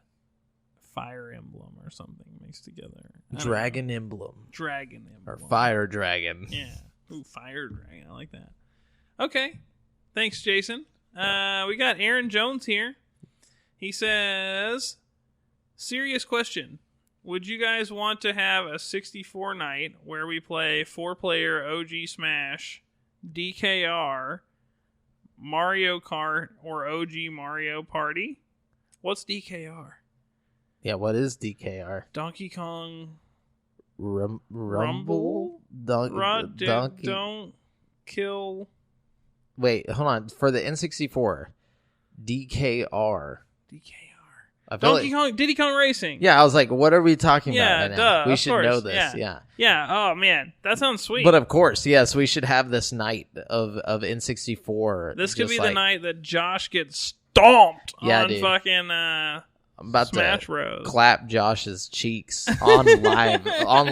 Fire Emblem or something mixed together. Dragon Emblem. Or Fire Dragon. Yeah. Ooh, Fire Dragon. I like that. Okay. Thanks, Jason. We got Aaron Jones here. He says, serious question. Would you guys want to have a 64 night where we play 4-player OG Smash, DKR, Mario Kart, or OG Mario Party? What's DKR? Yeah, what is DKR? Donkey Kong Rumble? Donkey. Don't kill. Wait, hold on. For the N64, DKR. Donkey Kong, Diddy Kong Racing. Yeah, I was like, what are we talking yeah, about right duh, now? We should know this. Yeah. Oh, man. That sounds sweet. But of course, yes, we should have this night of N64. This could be the night that Josh gets stomped on dude. Fucking I'm about Smash to Bros. Clap Josh's cheeks on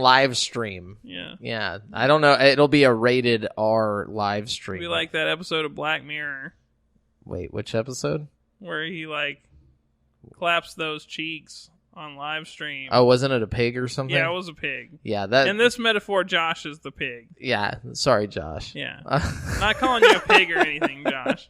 live stream. Yeah. I don't know. It'll be a rated R live stream. It'll be like that episode of Black Mirror. Wait, which episode? Where he like claps those cheeks on live stream. Oh, wasn't it a pig or something? Yeah, it was a pig. Yeah, that. In this metaphor, Josh is the pig. Yeah, sorry, Josh. Yeah, I'm not calling you a pig or anything, Josh.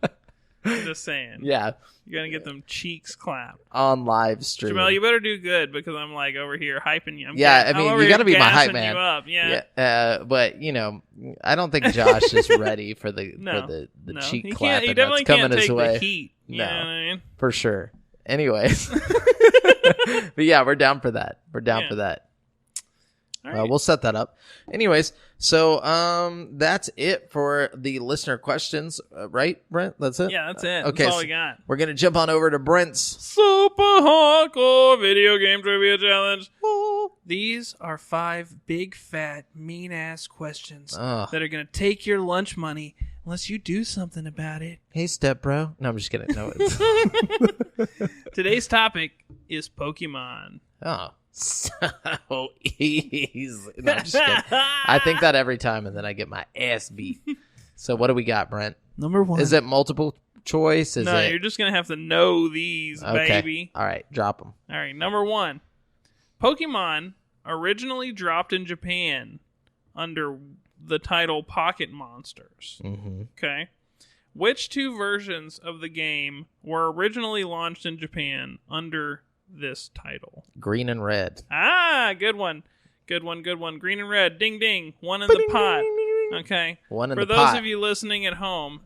I'm just saying. Yeah. You're going to get them cheeks clapped. On live stream. Jamal, you better do good because I'm like over here hyping you. You got to be my hype man. You up. Yeah. But, I don't think Josh is ready for the cheek clapping that's coming his way. The heat. You know what I mean? For sure. Anyways. But yeah, we're down for that. For that. All right. We'll set that up. Anyways, so that's it for the listener questions, right, Brent? That's it? Yeah, that's it. Okay, that's all we got. We're going to jump on over to Brent's Super Hardcore Video Game Trivia Challenge. These are 5 big, fat, mean-ass questions that are going to take your lunch money unless you do something about it. Hey, step bro. No, I'm just kidding. No, Today's topic is Pokemon. Oh. So easy. No, I'm just kidding. I think that every time, and then I get my ass beat. So what do we got, Brent? Number 1. Is it multiple choice? You're just going to have to know these, baby. All right, drop them. All right, number 1. Pokemon originally dropped in Japan under the title Pocket Monsters. Mm-hmm. Okay. Which 2 versions of the game were originally launched in Japan under this title? Green and red. Good one. Green and red. Ding, ding. One in the pot. Okay. One in the pot. For those of you listening at home,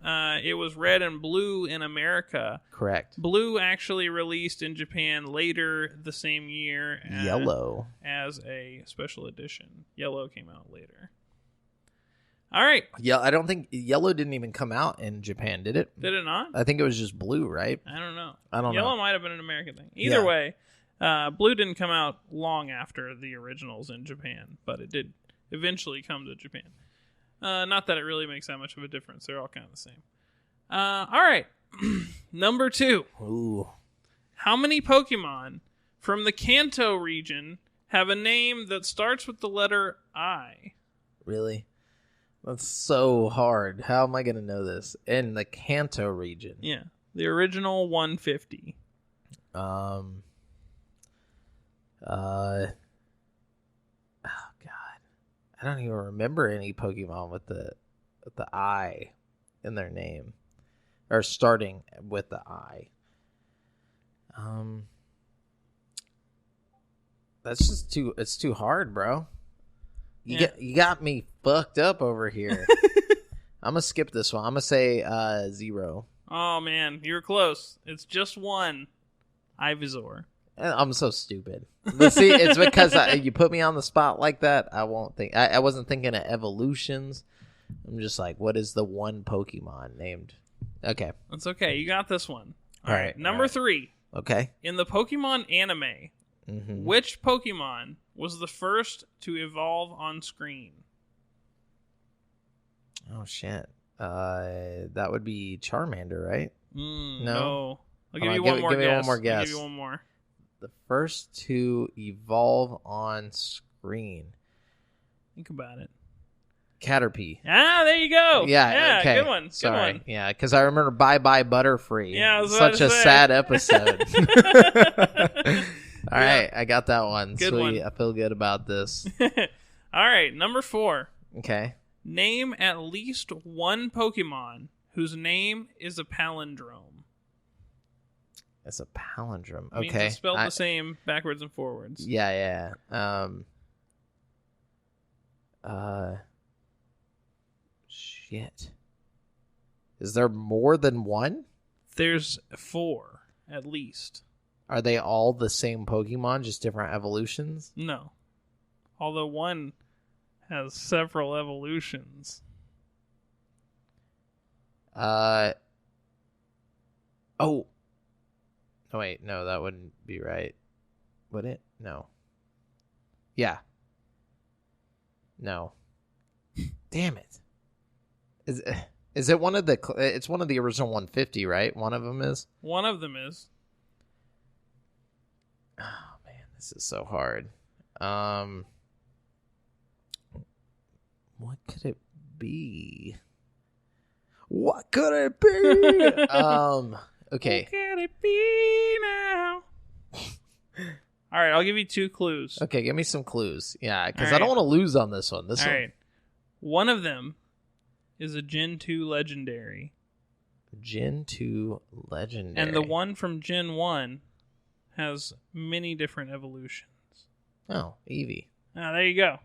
it was red and blue in America. Correct. Blue actually released in Japan later the same year. Yellow. As a special edition. Yellow came out later. All right. Yeah, I don't think Yellow didn't even come out in Japan, did it? Did it not? I think it was just blue, right? I don't know. Yellow Yellow might have been an American thing. Either way, blue didn't come out long after the originals in Japan, but it did eventually come to Japan. Not that it really makes that much of a difference. They're all kind of the same. All right. Number 2. Ooh. How many Pokemon from the Kanto region have a name that starts with the letter I? Really? That's so hard. How am I going to know this? In the Kanto region. Yeah. The original 150. Oh, God. I don't even remember any Pokemon with the I in their name. Or starting with the I. That's just too. It's too hard, bro. You got me fucked up over here. I'm gonna skip this one. I'm gonna say 0. Oh man, you were close. It's just 1. Ivysaur. I'm so stupid. But see, it's because you put me on the spot like that. I won't think. I wasn't thinking of evolutions. I'm just like, what is the one Pokemon named? Okay. That's okay. You got this one. All right. Number 3. Okay. In the Pokemon anime, which Pokemon was the first to evolve on screen? Oh, shit. That would be Charmander, right? No. I'll give you one more guess. I'll give you one more. The first to evolve on screen. Think about it. Caterpie. Ah, there you go. Yeah, okay. Good one. Sorry. Good one. Yeah, because I remember Bye Bye Butterfree. Yeah, I was such a say. sad episode. All right, I got that one. Good Sweet. one. I feel good about this. All right, number 4. Okay. Name at least one Pokemon whose name is a palindrome. It's a palindrome. Means Okay. it's spelled the same backwards and forwards. Yeah. Shit. Is there more than one? There's 4, at least. Are they all the same Pokemon, just different evolutions? No. Although one has several evolutions. Oh. Oh, wait. No, that wouldn't be right. Would it? No. Yeah. No. Damn it. Is it one of the... It's one of the original 150, right? One of them is? One of them is. Oh, man. This is so hard. What could it be? What could it be? Okay. What could it be now? All right, I'll give you 2 clues. Okay, give me some clues. Yeah, because All I don't right. want to lose on this one. All right. One of them is a Gen 2 legendary. Gen 2 legendary. And the one from Gen 1 has many different evolutions. Oh, Eevee. Ah, there you go.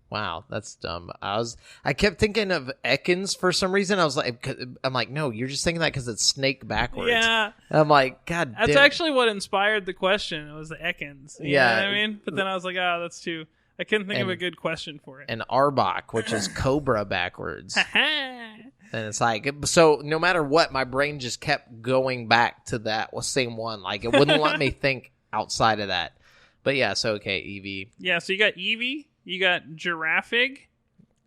Wow, that's dumb. I kept thinking of Ekans for some reason. I'm like, no, you're just thinking that because it's snake backwards. Yeah. I'm like, God damn. That's actually what inspired the question. It was the Ekans. You know what I mean? But then I was like, that's too... I couldn't think of a good question for it. And Arbok, which is Cobra backwards. And it's like, so no matter what, my brain just kept going back to that same one. Like, it wouldn't let me think outside of that. But yeah, so okay, Eevee. Yeah, so you got Eevee, you got Giraffig.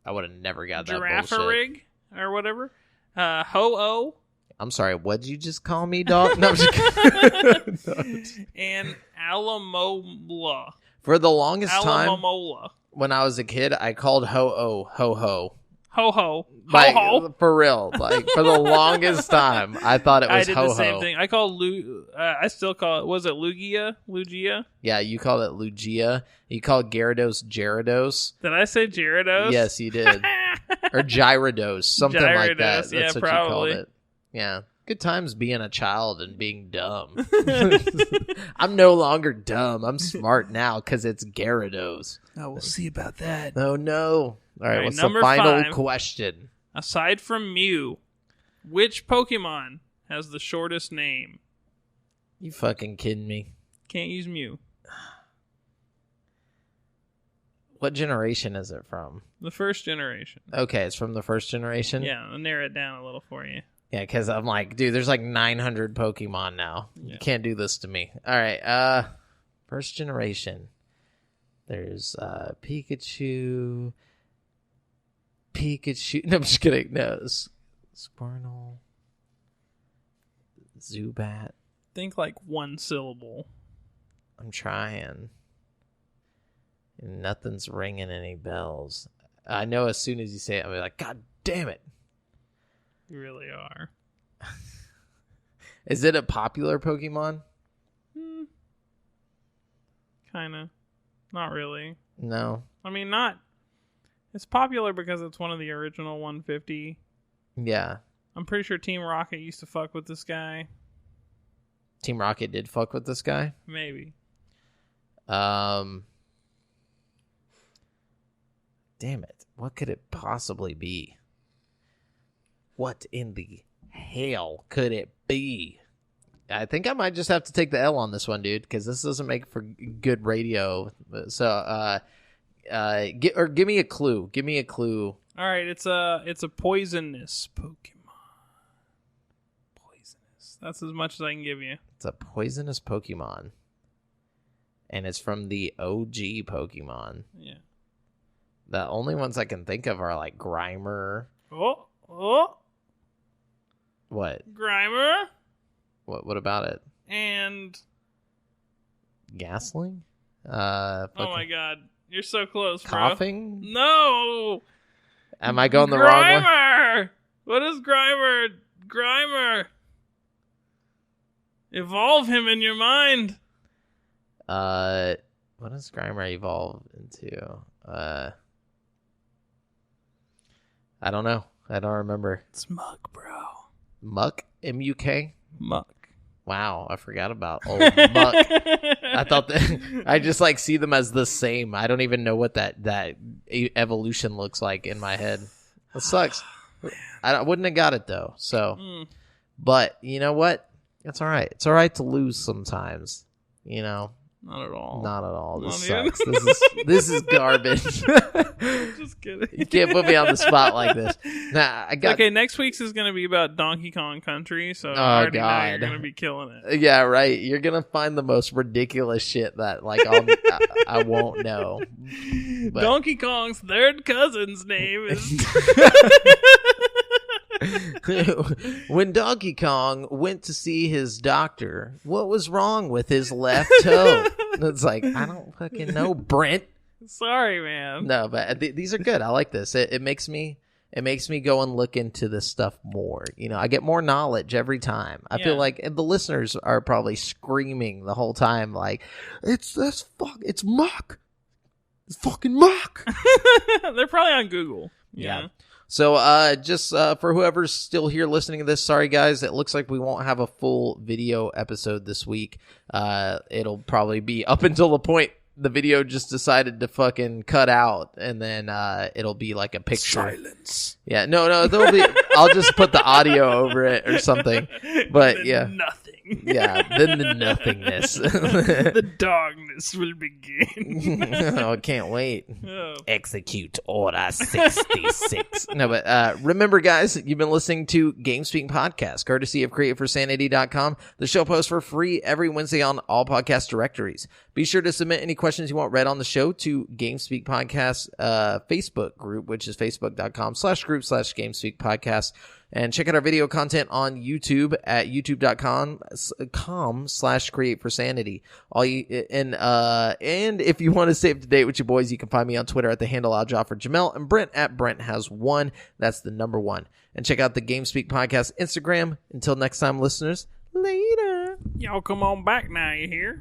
I would have never got that bullshit. Giraffarig, or whatever. Ho-Oh. I'm sorry, what'd you just call me, dog? No, I'm just kidding. And Alamola. For the longest time, Alamola. when I was a kid, I called Ho-Oh, Ho-Ho. Ho-Ho. Like, Ho-Ho. for real. Like, for the longest time, I thought it was I did Ho-Ho. the same thing. I called I still call it, was it Lugia? Lugia? Yeah, you called it Lugia. You called Gyarados. Did I say Gyarados? Yes, you did. Or Gyarados, something like that. Gyarados, That's yeah, what probably. you called it. Yeah. Good times being a child and being dumb. I'm no longer dumb. I'm smart now because it's Gyarados. Oh, we'll see about that. Oh, no. All right, what's the number final 5. question? Aside from Mew, which Pokemon has the shortest name? You fucking kidding me? Can't use Mew. What generation is it from? The first generation. Okay, it's from the first generation? Yeah, I'll narrow it down a little for you. Yeah, because I'm like, dude, there's like 900 Pokemon now. Yeah. You can't do this to me. All right, first generation. There's Pikachu. No, I'm just kidding. No, Squirtle. Zubat. Think like one syllable. I'm trying. Nothing's ringing any bells. I know as soon as you say it, I'll be like, God damn it. You really are. Is it a popular Pokemon? Kind of. Not really. No. I mean, not. It's popular because it's one of the original 150. Yeah. I'm pretty sure Team Rocket used to fuck with this guy. Team Rocket did fuck with this guy? Maybe. Damn it. What could it possibly be? What in the hell could it be? I think I might just have to take the L on this one, dude, because this doesn't make for good radio. So, give me a clue. Give me a clue. All right, it's a poisonous Pokemon. Poisonous. That's as much as I can give you. It's a poisonous Pokemon. And it's from the OG Pokemon. Yeah. The only ones I can think of are like Grimer. Oh. What? Grimer. What about it? And Gasling? Oh my god. You're so close, bro. Coughing? No! Am I going the wrong way? Grimer! What is Grimer? Grimer! Evolve him in your mind. What does Grimer evolve into? I don't know. I don't remember. It's Muck, bro. Muck? M-U-K? Muck. Wow, I forgot about old Muck. I thought that I just like see them as the same. I don't even know what that evolution looks like in my head. It sucks. I wouldn't have got it though. So, but you know what? It's all right. It's all right to lose sometimes. You know. Not at all. Not at all. This Not sucks. This is garbage. Just kidding. You can't put me on the spot like this. Nah, I got. Okay, next week's is going to be about Donkey Kong Country, so I already know you're going to be killing it. Yeah, right. You're gonna find the most ridiculous shit that like I won't know. But. Donkey Kong's third cousin's name is. When Donkey Kong went to see his doctor, what was wrong with his left toe? It's like, I don't fucking know, Brent. Sorry, man. No, but these are good. I like this. It makes me go and look into this stuff more. You know, I get more knowledge every time. I feel like the listeners are probably screaming the whole time, like, it's muck. It's fucking muck. They're probably on Google. Yeah. So just for whoever's still here listening to this, sorry guys, it looks like we won't have a full video episode this week. It'll probably be up until the point the video just decided to fucking cut out, and then it'll be like a picture. Silence. Yeah, no, there'll be. I'll just put the audio over it or something. But yeah, nothing. Yeah, then the nothingness. The darkness will begin. Oh, I can't wait. Oh. Execute Order 66. No, but remember, guys, you've been listening to GameSpeak Podcast, courtesy of CreateForSanity.com. The show posts for free every Wednesday on all podcast directories. Be sure to submit any questions you want read on the show to GameSpeak Podcast Facebook group, which is facebook.com/group/GameSpeak Podcast. And check out our video content on YouTube at youtube.com/createforsanity. And if you want to stay up to date with your boys, you can find me on Twitter at the handle I'll drop for Jamel, and Brent at Brent has one. That's the number 1. And check out the GameSpeak Podcast Instagram. Until next time, listeners, later. Y'all come on back now, you hear?